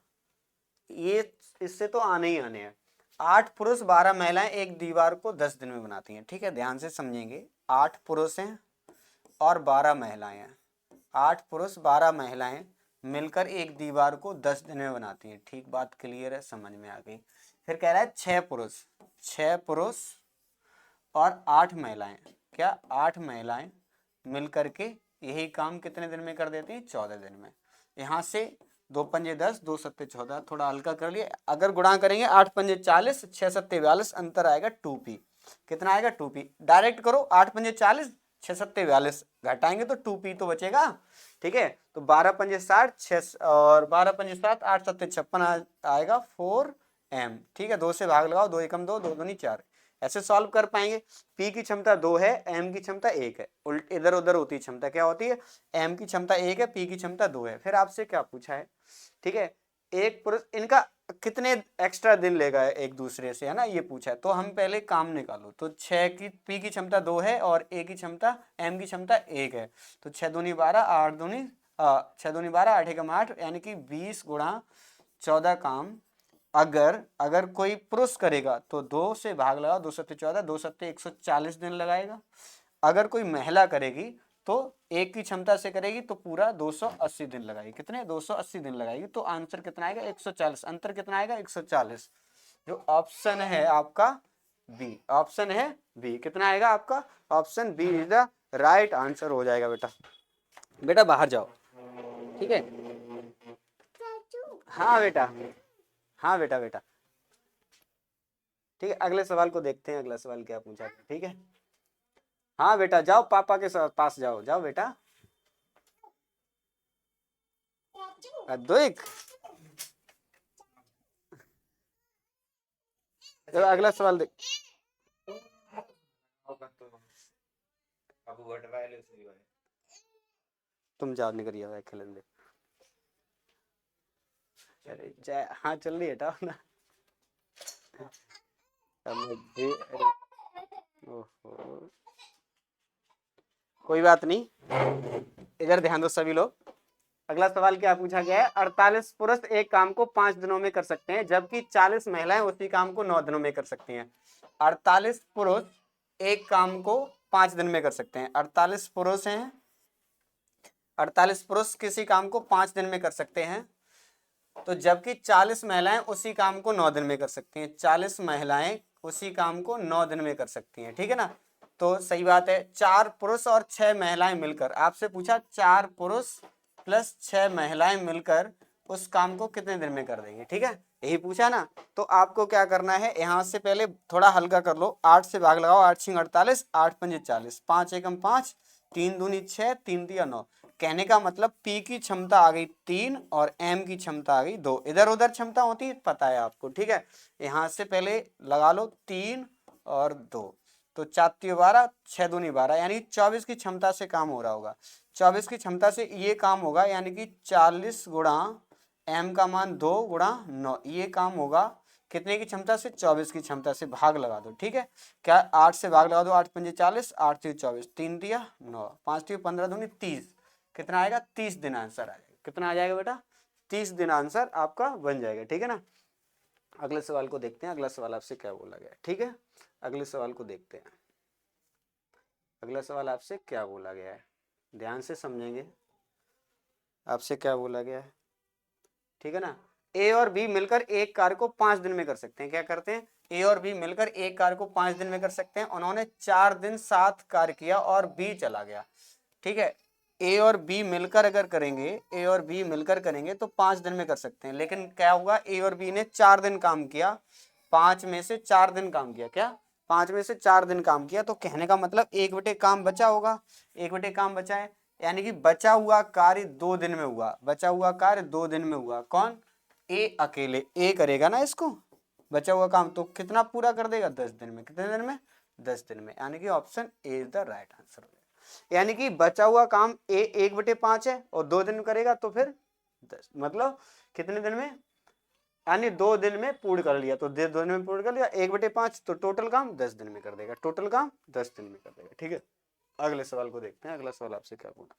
ये इससे तो आने ही आने हैं। 8 पुरुष 12 महिलाएं एक दीवार को 10 दिन में बनाती हैं, ठीक है, ध्यान से समझेंगे। 8 पुरुष हैं और 12 महिलाएं हैं। 8 पुरुष 12 महिलाएं मिलकर एक दीवार को 10 दिन में बनाती हैं, ठीक, बात क्लियर है, समझ में आ गई। फिर कह रहा है 6 पुरुष और 8 महिलाएं, क्या 8 महिलाएं मिलकर के यही काम कितने दिन में कर देती हैं 14 दिन में। यहाँ से 2 पंजे 10, 2 सत्ते 14, थोड़ा हल्का कर लिए। अगर गुणा करेंगे 8 पंजे 40, 6 सत्ते 42, अंतर आएगा 2p। कितना आएगा 2p, डायरेक्ट करो। 8 पंजे 40, 6 सत्ते 42, घटाएंगे तो 2p तो बचेगा, ठीक है। तो 12 पंजे 60, 6 और 12 पंजे 7, 8 सत्ते 56 आएगा 4m, ठीक है। 2 से भाग लगाओ, 2 एकम 2, 2 दूनी 4, ऐसे सॉल्व कर पाएंगे। P की क्षमता 2 है, M की क्षमता 1 है, उल्ट इधर उधर होती है क्षमता, क्या होती है, M की क्षमता 1 है, P की क्षमता 2 है। फिर आपसे क्या पूछा है, ठीक है, एक पुरुष इनका कितने एक्स्ट्रा दिन लेगा एक दूसरे से, है ना, ये पूछा है। तो हम पहले काम निकालो, तो 6 की P की क्षमता 2 है और A की क्षमता, M की क्षमता 1 है, तो 6 दूनी 12, 8 दूनी 6 दूनी 12, 8 एकम 8, यानी कि 20 गुणा 14 काम अगर कोई पुरुष करेगा तो 2 से भाग लगा, 2 सत्ते 14, 2 सत्ते 140 दिन लगाएगा। अगर कोई महिला करेगी तो 1 की क्षमता से करेगी तो पूरा 280 दिन लगाएगी। कितने 280 दिन लगाएगी, तो आंसर कितना आएगा 140। अंतर कितना आएगा 140। जो ऑप्शन है आपका बी, ऑप्शन है बी, कितना आएगा आपका option B is the right answer हो जाएगा। बेटा बेटा बाहर जाओ, ठीक है। हाँ बेटा, हाँ बेटा बेटा, ठीक है। अगले सवाल को देखते हैं, अगला सवाल क्या पूछा, ठीक है। हाँ बेटा जाओ, पापा के पास जाओ, जाओ बेटा। अद्वैक, चलो अगला सवाल देख। तुम जाओ, निकल गया खेलन दे। अरे जय, हाँ चल रही है, हटाओ ना। ओहो, कोई बात नहीं, इधर ध्यान दो सभी लोग। अगला सवाल क्या पूछा गया है, 48 पुरुष एक काम को 5 दिनों में कर सकते हैं, जबकि 40 महिलाएं उसी काम को 9 दिनों में कर सकती हैं। 48 पुरुष एक काम को 5 दिन में कर सकते हैं। 48 पुरुष हैं, 48 पुरुष किसी काम को 5 दिन में कर सकते हैं, तो जबकि 40 महिलाएं उसी काम को 9 दिन में कर सकती हैं। 40 महिलाएं उसी काम को 9 दिन में कर सकती हैं, ठीक है ना। तो सही बात है, 4 पुरुष और 6 महिलाएं मिलकर, आपसे पूछा 4 पुरुष प्लस 6 महिलाएं मिलकर उस काम को कितने दिन में कर देंगे, ठीक है, यही पूछा ना। तो आपको क्या करना है, यहां से पहले थोड़ा हल्का कर लो। 8 से भाग लगाओ, 8 छिंग 48, 8 पंजे 40, 5 एकम 5, 3 दूनी 6, 3 दिया 9। कहने का मतलब P की क्षमता आ गई 3 और M की क्षमता आ गई 2। इधर उधर क्षमता होती है पता है आपको, ठीक है। यहां से पहले लगा लो 3 और 2, तो 4 3 12, 6 दूनी 12, यानी 24 की क्षमता से काम हो रहा होगा। 24 की क्षमता से ये काम होगा, यानी कि 40 गुणा M का मान 2 गुणा 9, ये काम होगा कितने की क्षमता से, 24 की क्षमता से। भाग लगा दो, ठीक है। क्या 8 से भाग लगा दो, 8 पंजे 40, 8 3 24, 3 दिया 9, 5 3 15 दूनी 30, कितना आएगा 30 दिन आंसर आ जाएगा। कितना आ जाएगा बेटा 30 दिन आंसर आपका बन जाएगा, ठीक है ना। अगले सवाल को देखते हैं, अगला सवाल आपसे क्या बोला गया है। ठीक है, अगले सवाल को देखते हैं। अगला सवाल आपसे क्या बोला गया है, ध्यान से समझेंगे आपसे क्या बोला गया है। ठीक है ना, ए और बी मिलकर एक कार्य को 5 दिन में कर सकते हैं। क्या करते हैं, ए और बी मिलकर एक कार्य को 5 दिन में कर सकते हैं। उन्होंने 4 दिन साथ कार्य किया और बी चला गया। ठीक है, ए और बी मिलकर अगर करेंगे, ए और बी मिलकर करेंगे तो 5 दिन में कर सकते हैं। लेकिन क्या हुआ, ए और बी ने 4 दिन काम किया, 5 में से 4 दिन काम किया। क्या, 5 में से 4 दिन काम किया, तो कहने का मतलब 1/4 काम बचा होगा, 1/4 काम बचा है, यानी कि बचा हुआ कार्य 2 दिन में हुआ, बचा हुआ कार्य 2 दिन में हुआ। कौन, ए अकेले, ए करेगा ना इसको, बचा हुआ काम, तो कितना पूरा कर देगा, 10 दिन में। कितने दिन में, 10 दिन में, यानी कि option A is the right answer. यानी कि बचा हुआ काम ए 1/5 है और 2 दिन करेगा तो फिर 10, मतलब कितने दिन में, यानी 2 दिन में पूर्ण कर लिया, तो 2 दिन में पूर्ण कर लिया, 1/5 तो टोटल काम 10 दिन में कर देगा, टोटल काम 10 दिन में कर देगा। ठीक है, अगले सवाल को देखते हैं, अगला सवाल आपसे क्या बोला।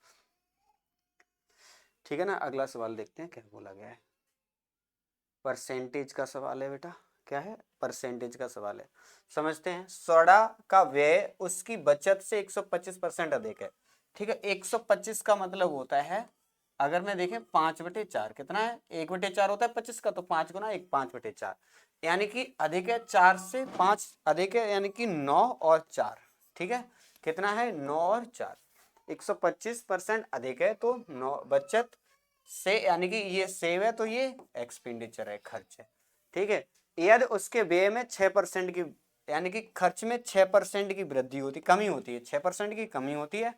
ठीक है ना, अगला सवाल देखते हैं क्या बोला गया है। परसेंटेज का सवाल है बेटा, क्या है, परसेंटेज का सवाल है। समझते हैं, सोडा का व्यय उसकी बचत से 125% अधिक है। ठीक है, 125 का मतलब होता है, अगर मैं देखें 5/4 कितना है, 1/4 होता है 25 का, तो 5 गुना 1, 5/4, यानी कि अधिक है 4 से 5 अधिक है, यानी कि 9 और 4। ठीक है, कितना है, 9 और 4, 125% अधिक है तो 9 बचत से, यानी कि ये सेव है तो ये एक्सपेंडिचर है, खर्च है। ठीक है, यदि उसके व्यय में 6% की, यानी कि खर्च में 6% की वृद्धि होती, कमी होती है, 6% की कमी होती है,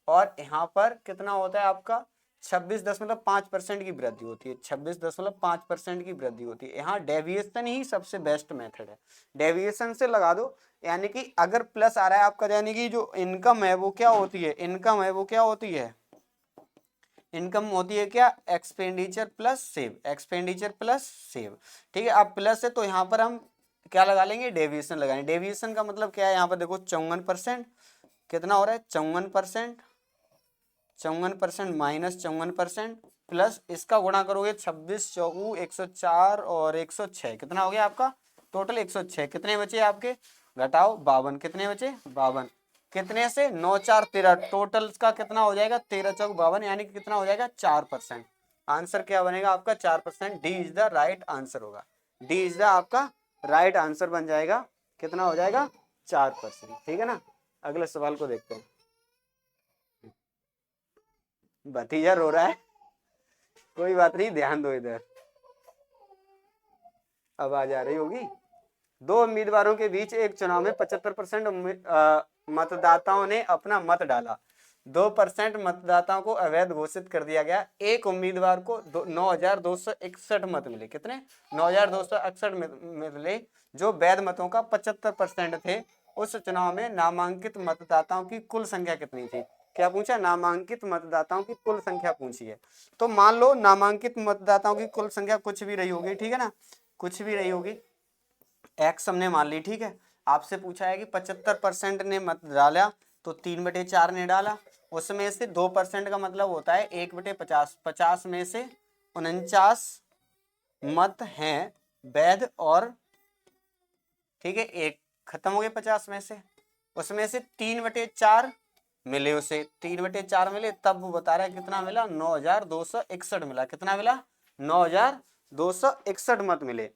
और यहाँ पर कितना होता है आपका 26.5% की वृद्धि होती है, 26.5% की वृद्धि होती है। यहाँ डेविएशन ही सबसे बेस्ट मेथड है, डेविएशन से लगा दो, यानी कि अगर प्लस आ रहा है आपका, यानी कि जो इनकम है वो क्या होती है, इनकम है वो क्या होती है, इनकम होती है क्या, expenditure plus save, expenditure plus save. ठीक है, अब प्लस है तो यहाँ पर हम क्या लगा लेंगे, डेविएशन लगाएंगे। डेविएशन का मतलब क्या है, यहाँ पर देखो 54%, कितना हो रहा है 54%, 54% माइनस 54% प्लस इसका गुणा करोगे 26 चौगु 104 और 106, कितना हो गया आपका टोटल 106। कितने बचे आपके, घटाओ 52, कितने बचे 52, कितने से 9 4 13, टोटल का कितना हो जाएगा 13 चौक 52, यानी कि कितना हो जाएगा 4%। आंसर क्या बनेगा आपका 4%, D is the right answer होगा, डी इज द आपका राइट आंसर बन जाएगा, कितना हो जाएगा 4%। ठीक है ना, अगले सवाल को देखते हैं। भतीजा रो रहा है, कोई बात नहीं, ध्यान दो इधर, आवाज आ रही होगी। दो उम्मीदवारों के बीच एक चुनाव में 75% मतदाताओं ने अपना मत डाला, 2% मतदाताओं को अवैध घोषित कर दिया गया। एक उम्मीदवार को 9,261 मत मिले, कितने 9,261 मिले, जो वैध मतों का 75% थे। उस चुनाव में नामांकित मतदाताओं की कुल संख्या कितनी थी। क्या पूछा, नामांकित मतदाताओं की कुल संख्या पूछी है। तो मान लो नामांकित मतदाताओं की कुल संख्या कुछ भी रही होगी, ठीक है ना, कुछ भी रही होगी, एक्स हमने मान ली। ठीक है, आपसे पूछा है कि 75% ने मत डाला, तो 3/4 ने डाला, उसमें से 2% का मतलब होता है 1/50, 50 में से 49 मत हैं वैध, और ठीक है एक खत्म हो गए 50 में से, उसमें से 3/4 मिले, उसे 3/4 मिले, तब वो बता रहा है कितना मिला, 9,261 मिला, कितना मिला 9,261 मत मिले।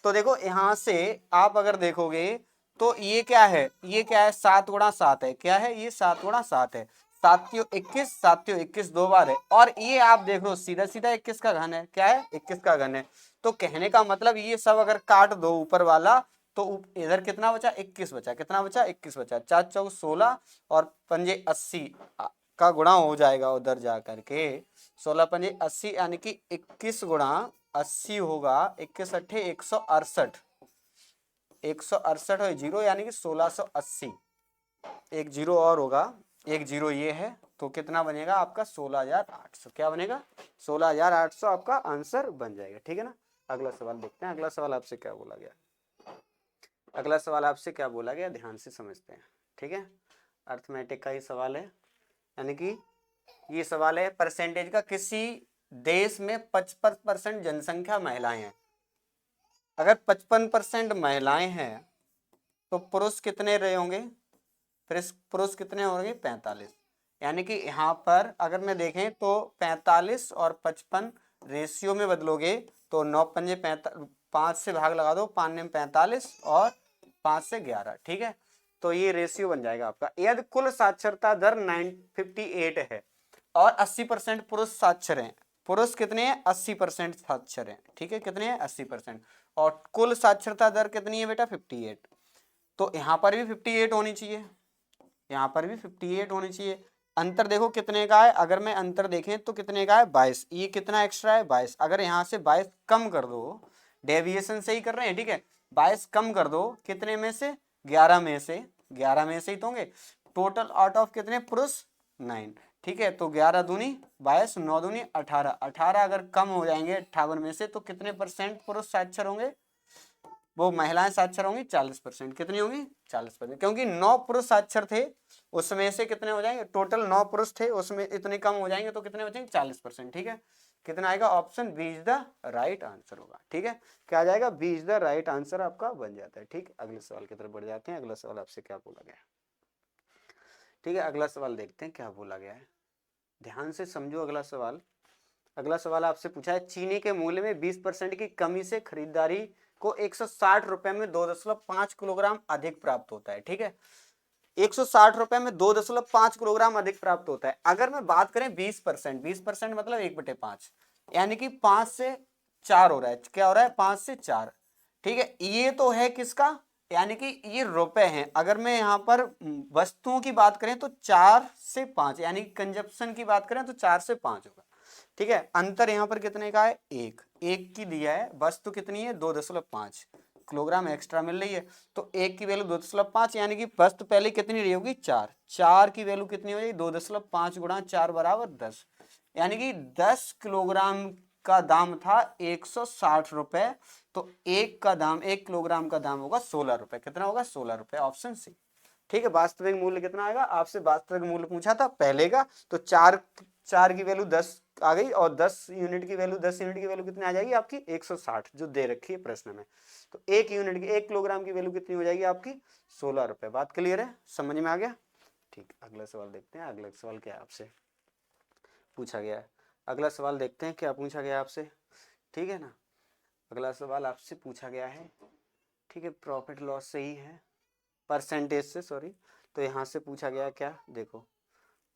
तो देखो यहां से आप अगर देखोगे तो ये क्या है, ये क्या है 7 गुणा 7 है, क्या है ये 7 गुणा 7 है, 7 21, 7 21 दो बार है, और ये आप देख लो सीधा सीधा 21 का घन है, क्या है 21 का घन है। तो कहने का मतलब ये सब अगर काट दो ऊपर वाला, तो इधर कितना बचा 21 बचा, कितना बचा 21 बचा, 4 चौक 16 और पंजे 80 का गुणा हो जाएगा उधर जा करके, 16 पंजे 80, यानी कि 21 गुणा 80 होगा, 21 अट्ठे 168, 168 और जीरो यानी कि 1680, एक जीरो और होगा, एक जीरो ये है, तो कितना बनेगा आपका 16,800, क्या बनेगा 16,800 आपका आंसर बन जाएगा। ठीक है ना, अगला सवाल देखते हैं, अगला सवाल आपसे क्या बोला गया, अगला सवाल आपसे क्या बोला गया, ध्यान से समझते हैं। ठीक है, अर्थमेटिक का ही सवाल है, यानी कि ये सवाल है परसेंटेज का, किसी देश में 55% जनसंख्या महिलाएं हैं, अगर 55% महिलाएं हैं तो पुरुष कितने रहे होंगे, पुरुष कितने होंगे 45। यानी कि यहाँ पर अगर मैं देखें तो 45 और 55 रेशियो में बदलोगे तो 9 पंजे 5 से भाग लगा दो, 5 ने 45 और 5 से 11, ठीक है। तो ये रेशियो बन जाएगा आपका। यदि कुल साक्षरता दर 958 है और 80% पुरुष साक्षर हैं, पुरुष कितने हैं 80% साक्षर हैं, ठीक है, कितने हैं 80%, और कुल साक्षरता दर कितनी है बेटा 58, तो यहाँ पर भी 58 होनी चाहिए, यहाँ पर भी 58 होनी चाहिए। अंतर देखो कितने का है, अगर मैं अंतर देखें तो कितने का है 22, ये कितना एक्स्ट्रा है 22, अगर यहाँ से 22 कम कर दो, डेविएशन से ही कर रहे हैं, ठीक है, 22 कम कर दो कितने में से 11 में से, 11 में से ही तो होंगे, टोटल आउट ऑफ कितने पुरुष 9, ठीक है, तो 11 दूनी 22, 9 दूनी 18, 18 अगर कम हो जाएंगे 58 में से तो कितने परसेंट पुरुष साक्षर होंगे, वो महिलाएं साक्षर होंगी 40%, कितनी होंगी 40%, क्योंकि 9 पुरुष साक्षर थे उसमें से कितने हो जाएंगे, टोटल 9 पुरुष थे उसमें इतने कम हो जाएंगे तो कितने बचेंगे 40%, ठीक है। कितना आएगा, option B is the right answer होगा, ठीक है, क्या आ जाएगा, B is the right answer आपका बन जाता है, ठीक। अगले सवाल की तरफ बढ़ जाते हैं। अगला सवाल आपसे क्या बोला गया, ठीक है, अगला सवाल देखते हैं क्या बोला गया है, ध्यान से समझो अगला सवाल। अगला सवाल आपसे पूछा है, चीनी के मूल्य में 20% की कमी से खरीदारी को 160 रुपए में 2.5 किलोग्राम अधिक प्राप्त होता है, ठीक है, 160 रुपए में 2.5 किलोग्राम अधिक प्राप्त होता है। अगर मैं बात करें 20%, 20% मतलब 1/5, यानी कि 5 से 4 हो रहा है, क्या हो रहा है 5 से 4, ठीक है, ये तो है किसका, यानी कि ये रुपए हैं। अगर मैं यहाँ पर वस्तुओं की बात करें तो 4 से 5, यानी कि कंजप्शन की बात करें तो 4 से 5 होगा, ठीक है। अंतर यहाँ पर कितने का है, एक की दिया है, वस्तु कितनी है 2.5 किलोग्राम एक्स्ट्रा मिल रही है, तो एक की वैल्यू 2.5, यानी कि वस्तु पहले कितनी रही होगी 4, 4 की वैल्यू कितनी हो जाएगी 2.5 गुणा 4 बराबर 10, यानी कि 10 किलोग्राम का दाम था 160 रुपए, तो एक किलोग्राम का दाम होगा 16 रुपए, कितना होगा 16 रुपए, ऑप्शन सी, ठीक है। वास्तविक मूल्य कितना आएगा, आपसे वास्तविक मूल्य पूछा था पहले का, तो 4 की वैल्यू 10 आ गई और 10 यूनिट की वैल्यू, 10 यूनिट की वैल्यू कितनी आ जाएगी आपकी 160 जो दे रखी है प्रश्न में, तो 1 यूनिट की 1 किलोग्राम की वैल्यू कितनी हो जाएगी आपकी 16 रुपए। बात क्लियर है, समझ में आ गया, ठीक। अगला सवाल देखते हैं, अगला सवाल क्या आपसे पूछा गया है, अगला सवाल देखते हैं क्या पूछा गया आपसे, ठीक है ना। अगला सवाल आपसे पूछा गया है, ठीक है, प्रॉफिट लॉस से ही है, परसेंटेज से, सॉरी, तो यहाँ से पूछा गया क्या, देखो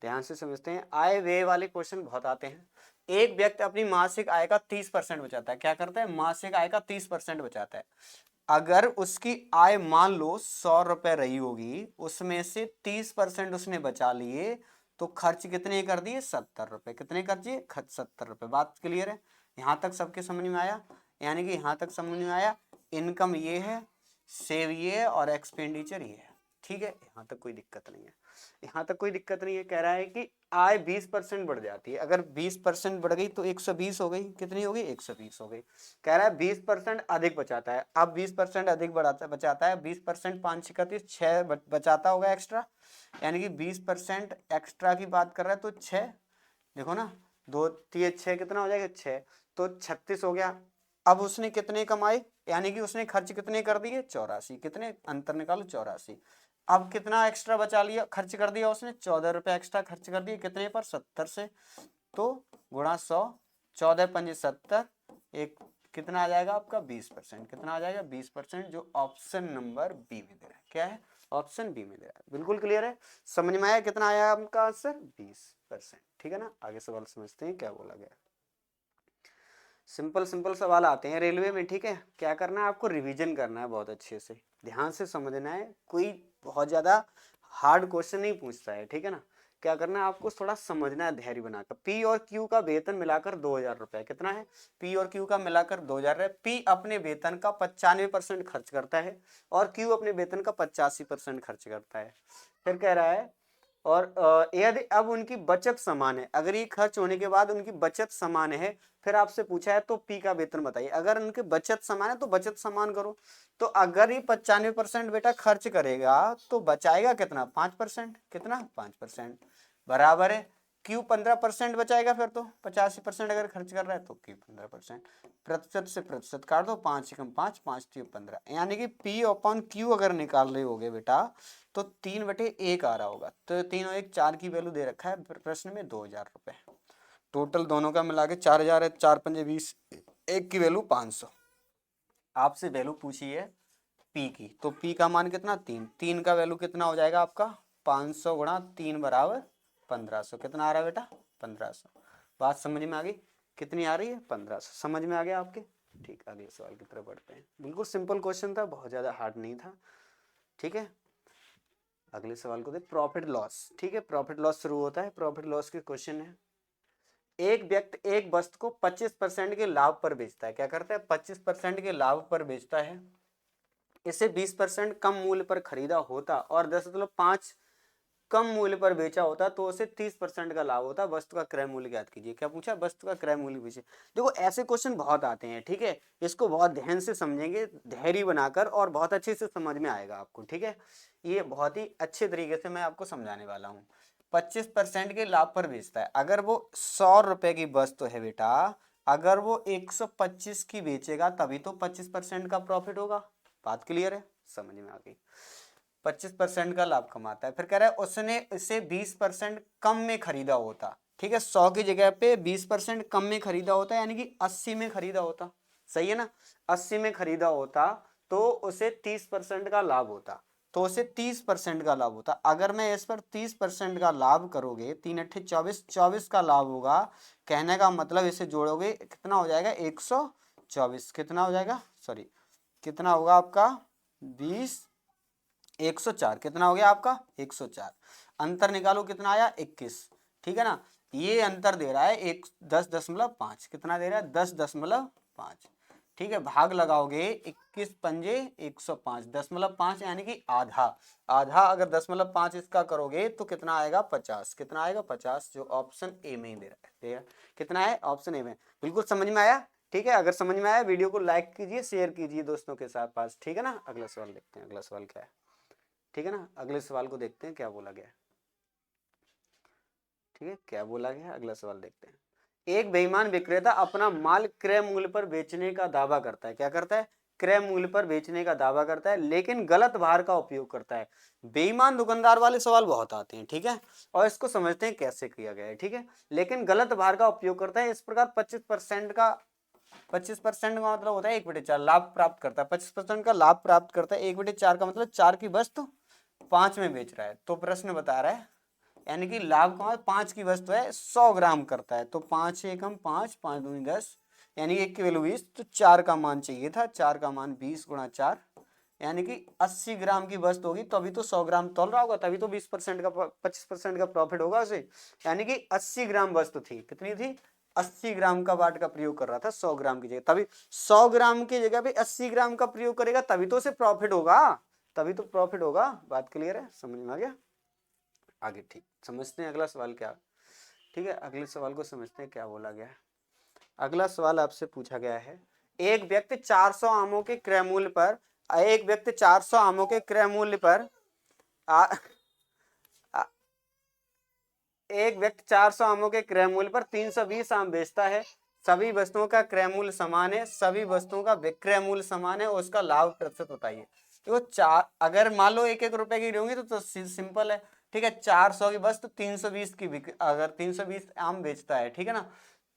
ध्यान से समझते हैं, आय व्यय वाले क्वेश्चन बहुत आते हैं। एक व्यक्ति अपनी मासिक आय का 30% बचाता है, क्या करता है मासिक आय का 30% बचाता है, अगर उसकी आय मान लो 100 रुपए रही होगी, उसमें से 30% उसने बचा लिए तो खर्च कितने कर दिए 70 रुपए, कितने कर दिए खर्च 70 रुपए। बात क्लियर है, यहाँ तक सबके समझ में आया, यानी कि यहाँ तक समझ में आया, इनकम ये है, सेव ये है और एक्सपेंडिचर ये है, ठीक है, यहाँ तक कोई दिक्कत नहीं है, यहाँ तक कोई दिक्कत नहीं है। कह रहा है कि आय 20% बढ़ जाती है, अगर 20% बढ़ गई तो 120 हो गई, कितनी हो गई 120 हो गई। कह रहा है 20% अधिक बचाता है, अब 20% अधिक बचाता है, 20% 5 31 6 बचाता होगा एक्स्ट्रा, यानी कि 20% एक्स्ट्रा की बात कर रहा है तो 6, देखो ना 2 3 6 कितना हो जाएगा 6, तो 36 हो गया। अब उसने कितने कमाए, यानी कि उसने खर्च कितने कर दिए 84, कितने अंतर निकालो 84, अब कितना एक्स्ट्रा बचा लिया, खर्च कर दिया उसने 14 रुपए एक्स्ट्रा खर्च कर दिए, कितने पर 70 से, तो गुणा 100, 14 पंजे 70, एक कितना आ जाएगा आपका 20%, कितना आ जाएगा 20%, जो ऑप्शन नंबर बी में दे रहा है, क्या है ऑप्शन बी में दे रहा है। बिल्कुल क्लियर है, समझ में आया कितना आया आपका आंसर 20%, ठीक है ना। आगे सवाल समझते हैं क्या बोला गया, सिंपल सिंपल सवाल आते हैं रेलवे में, ठीक है, क्या करना है आपको रिवीजन करना है, बहुत अच्छे से ध्यान से समझना है, कोई बहुत ज्यादा हार्ड क्वेश्चन नहीं पूछता है, ठीक है ना। क्या करना है आपको थोड़ा समझना है धैर्य बनाकर। पी और क्यू का वेतन मिलाकर 2000 रुपए, कितना है पी और क्यू का मिलाकर 2000 है। पी अपने वेतन का 95% खर्च करता है और क्यू अपने वेतन का 85% खर्च करता है। फिर कह रहा है और यदि अब उनकी बचत समान है, अगर ये खर्च होने के बाद उनकी बचत समान है, फिर आपसे पूछा है तो पी का वेतन बताइए। अगर उनकी बचत समान है तो बचत समान करो, तो अगर ये 95% बेटा खर्च करेगा तो बचाएगा कितना 5%, कितना 5% बराबर है Q 15% बचाएगा, फिर तो 85% अगर खर्च कर रहा है तो Q 15%, प्रतिशत से प्रतिशत काट दो, 5 एकम 5, 5 3 15, यानी कि P अपॉन Q अगर निकाल रहे होगे बेटा तो 3/1 आ रहा होगा। तो 3 और 1 4 की वैल्यू दे रखा है प्रश्न में 2000 रुपए, टोटल दोनों का मिला के 4000 है, 4 पंजे 20, एक की वैल्यू 500। आपसे वैल्यू पूछी है P की, तो P का मान कितना 3, 3 का वैल्यू कितना हो जाएगा आपका 500 गुणा 3 बराबर 1500, कितना आ रहा है बेटा 1500। बात समझ में आ गई, कितनी आ रही है 1500, समझ में आ गया आपके। ठीक, अगले सवाल की तरफ बढ़ते हैं। बिल्कुल सिंपल क्वेश्चन था, बहुत ज्यादा हार्ड नहीं था। ठीक है, अगले सवाल को देख, प्रॉफिट लॉस। ठीक है, प्रॉफिट लॉस शुरू होता है। प्रॉफिट लॉस के क्वेश्चन है, एक व्यक्ति एक वस्तु को 25% के लाभ पर बेचता है। क्या करता है 25% के लाभ पर बेचता है। इसे 20% कम मूल्य पर खरीदा होता और 10.5 कम मूल्य पर बेचा होता तो उसे 30% का लाभ होता। वस्तु का क्रय मूल्य ज्ञात कीजिए। क्या पूछा, वस्तु का क्रय मूल्य पूछे। देखो ऐसे क्वेश्चन बहुत आते हैं, ठीक है, इसको बहुत ध्यान से समझेंगे, धैर्य बनाकर, और बहुत अच्छे से समझ में आएगा आपको। ठीक है, ये बहुत ही अच्छे तरीके से मैं आपको समझाने वाला हूँ। 25% के लाभ पर बेचता है। अगर वो 100 रुपए की वस्तु है बेटा, अगर वो 125 की बेचेगा तभी तो 25% का प्रॉफिट होगा। बात क्लियर है, समझ में आ गई। 25% का लाभ कमाता है। फिर कह रहा है उसने इसे 20% कम में खरीदा होता। ठीक है, 100 की जगह पे 20% कम में खरीदा होता, यानी कि 80 में खरीदा होता। सही है ना, 80 में खरीदा होता तो उसे 30% का लाभ होता, तो उसे 30% का लाभ होता। अगर मैं इस पर 30% का लाभ करोगे, 3 अट्ठे 24, 24 का लाभ होगा। कहने का मतलब इसे जोड़ोगे कितना हो जाएगा 124, कितना हो जाएगा, सॉरी कितना होगा आपका 20, 104, कितना हो गया आपका 104। अंतर निकालो कितना आया 21। ठीक है ना, ये अंतर दे रहा है 10.5, कितना दे रहा है 10.5। ठीक है, भाग लगाओगे 21 पंजे 105, 10.5 यानी कि आधा। आधा अगर 10.5 इसका करोगे तो कितना आएगा 50, कितना आएगा 50, जो ऑप्शन ए में ही दे रहा है। कितना है ऑप्शन ए में। बिल्कुल समझ में आया। ठीक है, अगर समझ में आया वीडियो को लाइक कीजिए, शेयर कीजिए दोस्तों के साथ पास। ठीक है ना, अगला सवाल देखते हैं, अगला सवाल क्या है। ठीक है ना, अगले सवाल को देखते हैं क्या बोला गया है। ठीक है, क्या बोला गया है, अगला सवाल देखते हैं। एक बेईमान विक्रेता अपना माल क्रय मूल्य पर बेचने का दावा करता है। क्या करता है, क्रय मूल्य पर बेचने का दावा करता है, लेकिन गलत भार का उपयोग करता है। बेईमान दुकानदार वाले सवाल बहुत आते हैं। ठीक है, और इसको समझते हैं कैसे किया गया है। ठीक है, लेकिन गलत भार का उपयोग करता है। इस प्रकार 25% का 25% का मतलब होता है 1/4 लाभ प्राप्त करता है। 25% का लाभ प्राप्त करता है, 1/4 का मतलब 4 की वस्तु 5 में बेच रहा है। तो प्रश्न बता रहा है, यानी कि लाभ का 5 की वस्तु है 100 ग्राम करता है, तो 5 एकम 5, 5 दूनी 10, यानी 1 की वैल्यू 20, तो 4 का मान चाहिए था। 4 का मान 20 गुणा 4, यानी कि 80 ग्राम की वस्तु होगी, तभी तो 100 ग्राम तोल रहा होगा, तभी तो 20% का 25% का प्रॉफिट होगा उसे। यानी कि 80 ग्राम वस्तु थी, कितनी थी 80 ग्राम का वाट का प्रयोग कर रहा था 100 ग्राम की जगह, तभी 100 ग्राम की जगह पे 80 ग्राम का प्रयोग करेगा, तभी तो उसे प्रॉफिट होगा, तभी तो प्रॉफिट होगा। बात क्लियर है, समझ में आ गया। आगे ठीक समझते हैं अगला सवाल क्या। ठीक है, अगले सवाल को समझते हैं क्या बोला गया है। अगला सवाल आपसे पूछा गया है, एक व्यक्ति 400 आमों के क्रय मूल्य पर एक व्यक्ति 400 आमों के क्रय मूल्य पर आ, आ, एक व्यक्ति 400 आमों के क्रय मूल्य पर 320 आम बेचता है। सभी वस्तुओं का क्रय मूल्य समान है, सभी वस्तुओं का विक्रय मूल्य समान है, और उसका लाभ प्रतिशत बताइए। देखो चार, अगर मान लो 1-1 रुपए की होंगी तो सिंपल है। ठीक है, 400 की वस्तु 320 की अगर 320 आम बेचता है, ठीक है ना,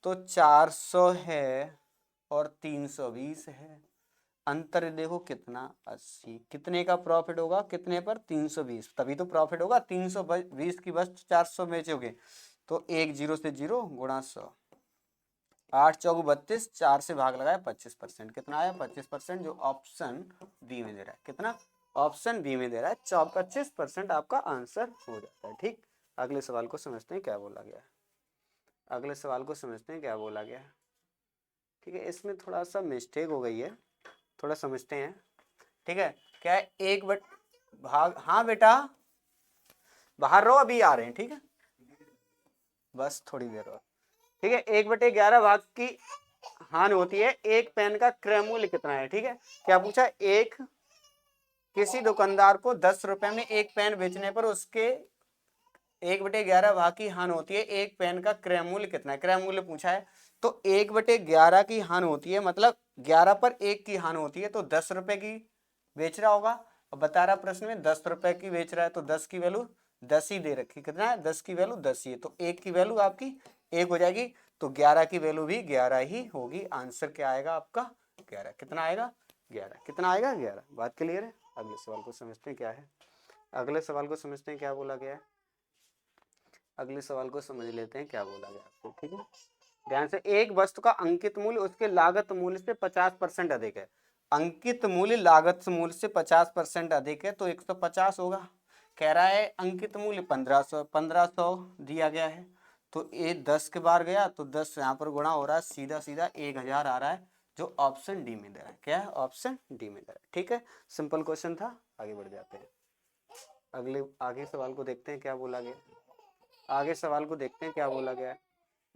तो 400 है और 320 है, अंतर देखो कितना 80, कितने का प्रॉफिट होगा, कितने पर 320, तभी तो प्रॉफिट होगा। 320 की वस्तु 400 बेचोगे तो 1 0 से 0 गुणा 100, 8 चौक 32, 4 से भाग लगाया 25%, कितना आया 25%, जो ऑप्शन बी में दे रहा है। कितना, ऑप्शन बी में दे रहा है 25% आपका आंसर हो जाता है। ठीक, अगले सवाल को समझते हैं क्या बोला गया है। अगले सवाल को समझते हैं क्या बोला गया है। ठीक है, इसमें थोड़ा सा मिस्टेक हो गई है, थोड़ा समझते हैं। ठीक है, क्या है एक बट भाग, हाँ बेटा बाहर रहो, अभी आ रहे हैं। ठीक है, बस थोड़ी देर और। ठीक है, 1/11 भाग की हानि होती है। एक पेन का क्रय मूल्य कितना है। ठीक है, क्या पूछा, एक किसी दुकानदार को 10 रुपए में एक पेन बेचने पर उसके 1/11 भाग की हानि होती है, एक पेन का क्रय मूल्य कितना है, क्रय मूल्य पूछा है। तो 1/11 की हानि होती है, मतलब 11 पर 1 की हानि होती है, तो 10 रुपए की बेच रहा होगा। अब बता रहा प्रश्न में 10 रुपए की बेच रहा है, तो 10 की वैल्यू 10 ही दे रखी, कितना है 10 की वैल्यू 10 ही है, तो 1 की वैल्यू आपकी 1 हो जाएगी, तो 11 की वैल्यू भी 11 ही होगी। आंसर क्या आएगा आपका 11। कितना आएगा 11, कितना आएगा 11। बात क्लियर है। अगले सवाल को समझते हैं क्या है, अगले सवाल को समझते हैं क्या बोला गया है, अगले सवाल को समझ लेते हैं क्या बोला गया आपको, ठीक है। ध्यान से, एक वस्तु का अंकित मूल्य उसके लागत मूल्य से 50% अधिक है। अंकित मूल्य लागत मूल्य से 50% अधिक है, तो 150 होगा। कह रहा है अंकित मूल्य 1500 दिया गया है, तो ये 10 के बार गया तो 10 यहाँ पर गुणा हो रहा है, सीधा सीधा 1000 आ रहा है, जो ऑप्शन डी में दे रहा है। क्या है, ऑप्शन डी में दे रहा है। ठीक है, सिंपल क्वेश्चन था। आगे बढ़ जाते हैं, आगे सवाल को देखते हैं क्या बोला गया, आगे सवाल को देखते हैं क्या बोला गया है।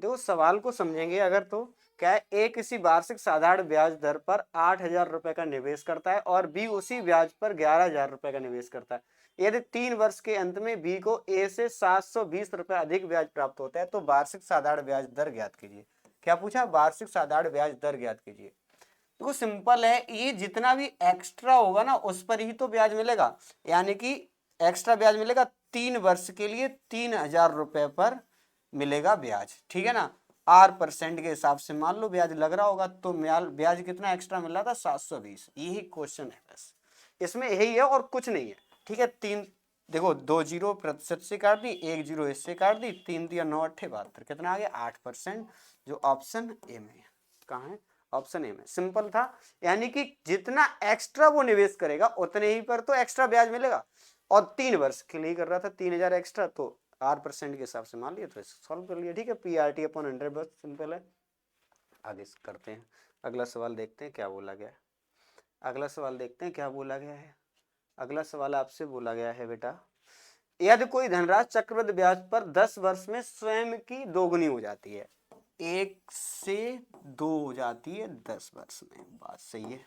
देखो सवाल को समझेंगे अगर तो क्या है, ए किसी वार्षिक साधारण ब्याज दर पर 8,000 रुपए का निवेश करता है और बी उसी ब्याज पर 11,000 रुपए का निवेश करता है। यदि 3 वर्ष के अंत में बी को ए से 720 रुपए अधिक ब्याज प्राप्त होता है, तो वार्षिक साधारण ब्याज दर ज्ञात कीजिए। क्या पूछा, वार्षिक साधारण ब्याज दर ज्ञात कीजिए। देखो सिंपल है, ये जितना भी एक्स्ट्रा होगा ना उस पर ही तो ब्याज मिलेगा, यानी कि एक्स्ट्रा ब्याज मिलेगा। 3 वर्ष के लिए 3,000 रुपए पर मिलेगा ब्याज, ठीक है ना। R% के हिसाब से मान लो ब्याज लग रहा होगा, तो ब्याज कितना एक्स्ट्रा मिल रहा था 720। यही क्वेश्चन है, बस इसमें यही है और कुछ नहीं है। ठीक है, तीन देखो 2 जीरो प्रतिशत से काट दी, 1 जीरो इससे काट दी, 3 दिया 9 8 72, कितना आ गया 8%, जो ऑप्शन ए में है। कहाँ है, ऑप्शन ए में। सिंपल था, यानी कि जितना एक्स्ट्रा वो निवेश करेगा उतने ही पर तो एक्स्ट्रा ब्याज मिलेगा, और 3 वर्ष के लिए कर रहा था 3,000 एक्स्ट्रा, तो R% के हिसाब से मान लिया, तो सॉल्व कर लिया। ठीक है, PRT/100, बस सिंपल है। आगे करते हैं, अगला सवाल देखते हैं क्या बोला गया है, अगला सवाल देखते हैं क्या बोला गया है। अगला सवाल आपसे बोला गया है बेटा, यदि कोई धनराशि चक्रवृद्धि ब्याज पर 10 वर्ष में स्वयं की दोगुनी हो जाती है, 1 से 2 हो जाती है 10 वर्ष में, बात सही है,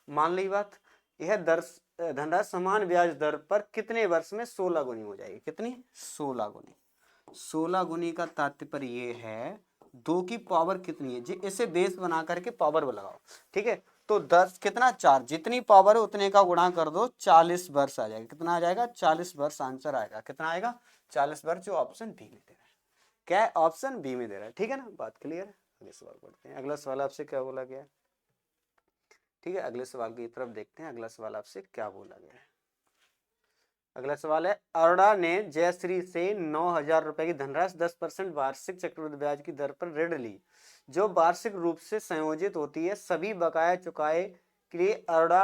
मान ली बात। यह धनराशि समान ब्याज दर पर कितने वर्ष में 16 गुनी हो जाएगी, कितनी 16 गुनी। 16 गुनी का तात्पर्य ये है 2 की पावर कितनी है जी, इसे बेस बना करके पावर लगाओ। ठीक है, तो 10 कितना 4, जितनी पावर है उतने का गुणा कर दो, 40 वर्ष आ जाएगा। कितना आ जाएगा 40 वर्ष, आंसर आएगा कितना आएगा 40 वर्ष, जो ऑप्शन बी में दे रहा है। क्या है, ऑप्शन बी में दे रहा है। ठीक है ना, बात क्लियर है। अगले सवाल पढ़ते हैं, अगला सवाल आपसे क्या बोला गया है। ठीक है, अगले सवाल की तरफ देखते हैं, अगला सवाल आपसे क्या बोला गया है। अगला सवाल है, अरोड़ा ने जयश्री से 9,000 रुपए की धनराशि 10% वार्षिक चक्रवृद्धि ब्याज की दर पर ऋण ली, जो वार्षिक रूप से संयोजित होती है। सभी बकाया चुकाए के लिए अरोड़ा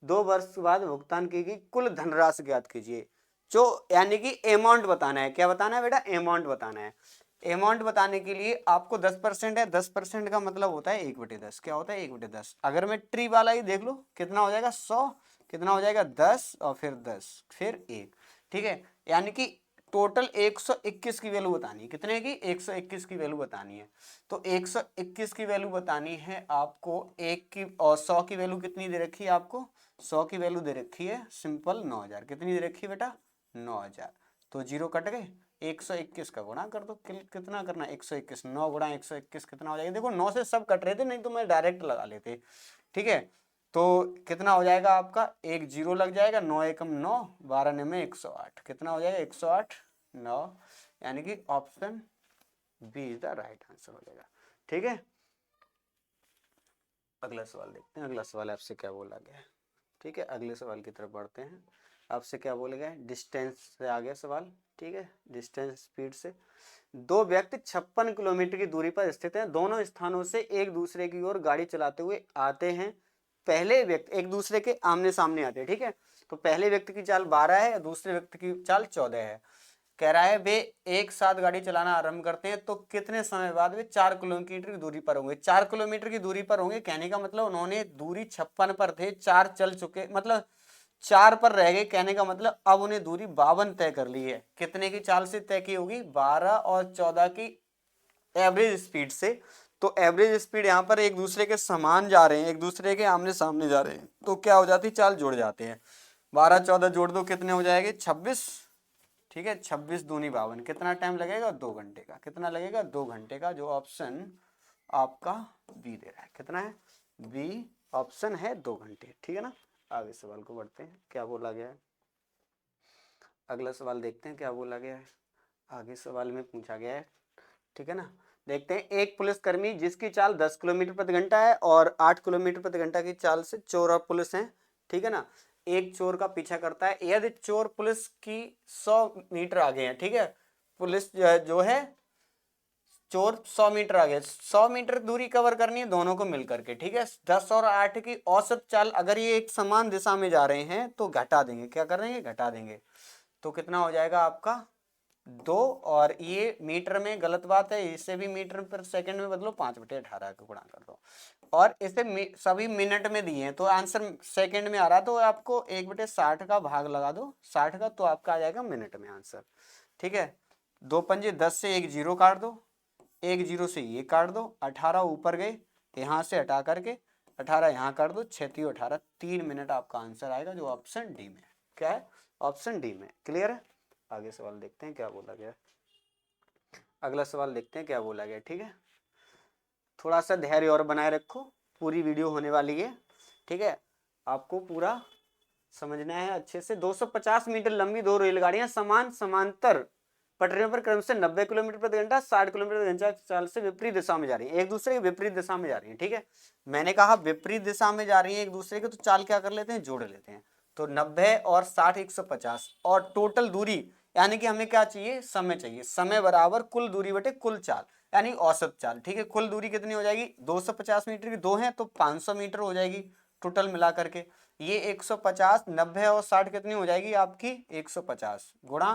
2 वर्ष बाद भुगतान की गई कुल धनराशि ज्ञात कीजिए। जो यानी कि अमाउंट बताना है, क्या बताना है बेटा, अमाउंट बताना है। अमाउंट बताने के लिए आपको 10% है, 10% का मतलब होता है 1/10। क्या होता है 1/10। अगर मैं ट्री वाला ही देख लो, कितना हो जाएगा 100, कितना हो जाएगा 10 और फिर 10 फिर 1। ठीक है, यानी कि टोटल 121 की वैल्यू बतानी है, कितने की 121 की वैल्यू बतानी है। तो 121 की वैल्यू बतानी है आपको, 1 की और 100 की वैल्यू कितनी दे रखी है आपको, 100 की वैल्यू दे रखी है सिंपल 9,000। कितनी दे रखी है बेटा 9,000, तो जीरो कट गए, 121 का गुणा कर दो। कितना करना 121, 9 गुणा 121 कितना हो जाएगा, देखो 9 से सब कट रहे थे, नहीं तो मैं डायरेक्ट लगा लेते। ठीक है, तो कितना हो जाएगा आपका, एक जीरो लग जाएगा, 9 एकम 9, 12 ने में 108, कितना हो जाएगा 108 9, यानी कि option B is the right answer हो जाएगा। ठीक है, अगला सवाल देखते हैं, अगला सवाल आपसे क्या बोला गया है। ठीक है, अगले सवाल की तरफ बढ़ते हैं। आपसे क्या बोला गया है, डिस्टेंस से आ गया सवाल। ठीक है, डिस्टेंस स्पीड से, दो व्यक्ति 56 किलोमीटर की दूरी पर स्थित हैं। दोनों स्थानों से एक दूसरे की ओर गाड़ी चलाते हुए आते हैं। पहले व्यक्ति एक दूसरे के आमने सामने आते हैं। ठीक है, तो पहले व्यक्ति की चाल 12 है, दूसरे व्यक्ति की चाल 14 है। कह रहा है वे एक साथ गाड़ी चलाना आरंभ करते हैं तो कितने समय बाद वे 4 किलोमीटर की दूरी पर होंगे। 4 किलोमीटर की दूरी पर होंगे, कहने का मतलब उन्होंने दूरी 56 पर थे, 4 चल चुके, मतलब 4 पर रह गए, कहने का मतलब अब उन्हें दूरी 52 तय कर ली है। कितने की चाल से तय की होगी, 12 और 14 की एवरेज स्पीड से। तो एवरेज स्पीड यहाँ पर एक दूसरे के समान जा रहे हैं, एक दूसरे के आमने सामने जा रहे हैं, तो क्या हो जाती है, चाल जुड़ जाते हैं। 12 14 जोड़ दो, कितने हो जाएंगे 26, ठीक है, 26 दूनी 52, कितना टाइम लगेगा? 2 घंटे का। कितना लगेगा? 2 घंटे का, जो ऑप्शन आपका बी दे रहा है। कितना है? बी ऑप्शन है 2 घंटे। ठीक है ना। आगे सवाल को बढ़ते हैं, क्या बोला गया है। अगला सवाल देखते हैं क्या बोला गया है। आगे सवाल में पूछा गया है, ठीक है ना। देखते हैं, एक पुलिसकर्मी जिसकी चाल 10 किलोमीटर प्रति घंटा है और 8 किलोमीटर प्रति घंटा की चाल से चोर और पुलिस हैं, ठीक है ना। एक चोर का पीछा करता है। यदि चोर पुलिस की 100 मीटर आगे है, ठीक है, पुलिस जो है, चोर 100 मीटर आगे, 100 मीटर दूरी कवर करनी है दोनों को मिलकर के, ठीक है। 10 और 8 की औसत चाल, अगर ये एक समान दिशा में जा रहे हैं तो घटा देंगे। क्या कर देंगे? घटा देंगे। तो कितना हो जाएगा आपका? 2। और ये मीटर में गलत बात है, इसे भी मीटर पर सेकंड में बदलो, 5/18 का गुणा कर दो। और इसे सभी मिनट में दिए हैं तो आंसर सेकंड में आ रहा है, तो आपको 1/60 का भाग लगा दो 60 का, तो आपका आ जाएगा मिनट में आंसर। ठीक है, 2 पंजे 10 से एक जीरो काट दो, एक जीरो से ये काट दो, 18 ऊपर गए, यहाँ से हटा करके 18 यहाँ काट दो, 6×3 = 18, 3 मिनट आपका आंसर आएगा, जो ऑप्शन डी में। क्या है? ऑप्शन डी में। क्लियर है। आगे सवाल देखते हैं क्या बोला गया। अगला सवाल देखते हैं क्या बोला गया। ठीक है, थोड़ा सा धैर्य और बनाए रखो, पूरी वीडियो होने वाली है। ठीक है, आपको पूरा समझना है अच्छे से। 250 मीटर लंबी 2 रेलगाड़ियां समांतर पटरियों पर क्रम से 90 किलोमीटर प्रति घंटा 60 किलोमीटर प्रति घंटा चाल से विपरीत दिशा में जा रही है, एक दूसरे के विपरीत दिशा में जा रही है। ठीक है, मैंने कहा विपरीत दिशा में जा रही है एक दूसरे के, तो चाल क्या कर लेते हैं? जोड़ लेते हैं। तो 90 और 60 150, और टोटल दूरी, यानी कि हमें क्या चाहिए? समय चाहिए। समय बराबर कुल दूरी बटे कुल चाल, यानी औसत चाल। ठीक है, कुल दूरी कितनी हो जाएगी? 250 मीटर की 2 है तो 500 मीटर हो जाएगी टोटल मिला करके। ये 150, 90 और 60 कितनी हो जाएगी आपकी? 150 गुणा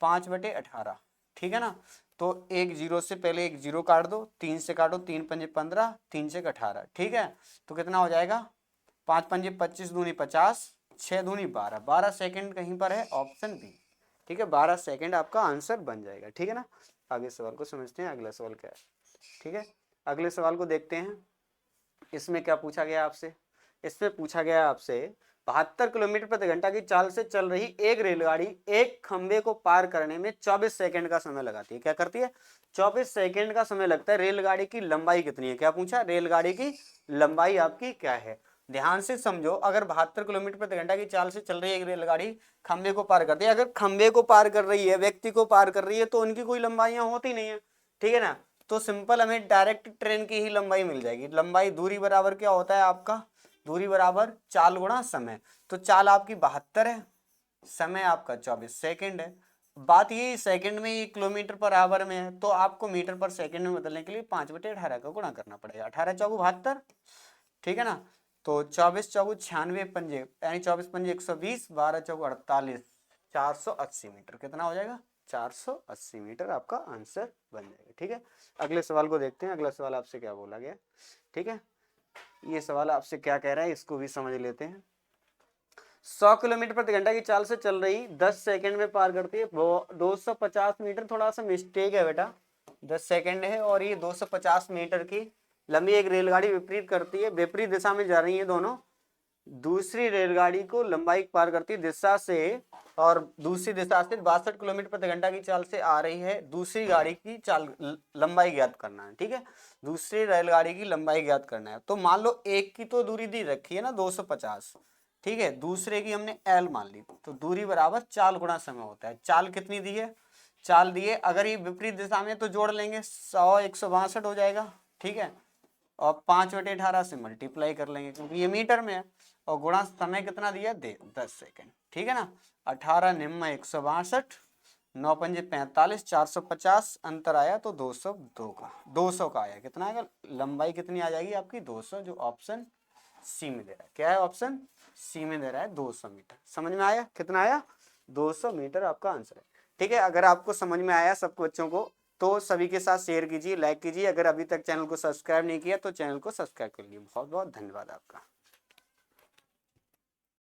5/18। ठीक है ना। तो एक जीरो से पहले एक जीरो काट दो, 3 से काटो, 3 पंजे 15, 3 से 18। ठीक है, तो कितना हो जाएगा? 5 पंजे 25 दूनी 50, 6 दूनी 12, 12 सेकंड कहीं पर है, ऑप्शन बी। ठीक है, 12 सेकंड आपका आंसर बन जाएगा। ठीक है ना। आगे सवाल को समझते हैं, अगला सवाल क्या है। ठीक है, अगले सवाल को देखते हैं। इसमें क्या पूछा गया आपसे? इसमें पूछा गया आपसे 72 किलोमीटर प्रति घंटा की चाल से चल रही एक रेलगाड़ी एक खंबे को पार करने में 24 सेकंड का समय लगाती है। क्या करती है? 24 सेकंड का समय लगता है। रेलगाड़ी की लंबाई कितनी है? क्या पूछा? रेलगाड़ी की लंबाई आपकी क्या है? ध्यान से समझो, अगर 72 किलोमीटर प्रति घंटा की चाल से चल रही है एक रेलगाड़ी, खंबे को पार करती है। अगर खंबे को पार कर रही है, व्यक्ति को पार कर रही है, तो उनकी कोई लंबाइयां होती नहीं है। ठीक है ना। तो सिंपल हमें डायरेक्ट ट्रेन की ही लंबाई मिल जाएगी। लंबाई दूरी बराबर क्या होता है आपका? दूरी बराबर चाल गुणा समय। तो चाल आपकी 72 है, समय आपका 24 सेकंड है। बात ये सेकंड में, ये किलोमीटर पर आवर में है, तो आपको मीटर पर सेकंड में बदलने के लिए 5/18 का गुणा करना पड़ेगा। 18 चौगु 72। ठीक है ना। तो 24 चौगु 96 पंजे, यानी 24 पंजे 120, 12 चौगु 48, 480 मीटर। कितना हो जाएगा? 480 मीटर आपका आंसर बन जाएगा। ठीक है, अगले सवाल को देखते हैं। अगला सवाल आपसे क्या बोला गया। ठीक है, ये सवाल आपसे क्या कह रहा है, इसको भी समझ लेते हैं। 100 किलोमीटर प्रति घंटा की चाल से चल रही 10 सेकंड में पार करती है 250 मीटर। थोड़ा सा मिस्टेक है बेटा, 10 सेकंड है, और ये 250 मीटर की लंबी एक रेलगाड़ी विपरीत करती है, विपरीत दिशा में जा रही है दोनों। दूसरी रेलगाड़ी को लंबाई पार करती दिशा से, और दूसरी दिशा से 62 किलोमीटर प्रति घंटा की चाल से आ रही है। दूसरी गाड़ी की चाल लंबाई ज्ञात करना है। ठीक है, दूसरी रेलगाड़ी की लंबाई ज्ञात करना है। तो मान लो एक की तो दूरी दी रखी है ना 250, ठीक है, दूसरे की हमने एल मान ली, तो दूरी बराबर चाल गुणा समय होता है। चाल कितनी दी है? चाल दी है, अगर ये विपरीत दिशा में तो जोड़ लेंगे, 100 162 हो जाएगा। ठीक है, और 5/18 से मल्टीप्लाई कर लेंगे क्योंकि ये मीटर में है, और गुणा समय कितना दिया? 10 सेकंड। ठीक है ना। 18 निम्न 162, 9 पंजे 45, 450, अंतर आया तो 200 का आया। कितना आएगा? लंबाई कितनी आ जाएगी आपकी? 200, जो ऑप्शन सी में दे रहा है। क्या है? ऑप्शन सी में दे रहा है 200 मीटर। समझ में आया? कितना आया? 200 मीटर आपका आंसर है। ठीक है, अगर आपको समझ में आया सबको बच्चों को, तो सभी के साथ शेयर कीजिए, लाइक कीजिए। अगर अभी तक चैनल को सब्सक्राइब नहीं किया तो चैनल को सब्सक्राइब कर लीजिए। बहुत बहुत धन्यवाद आपका।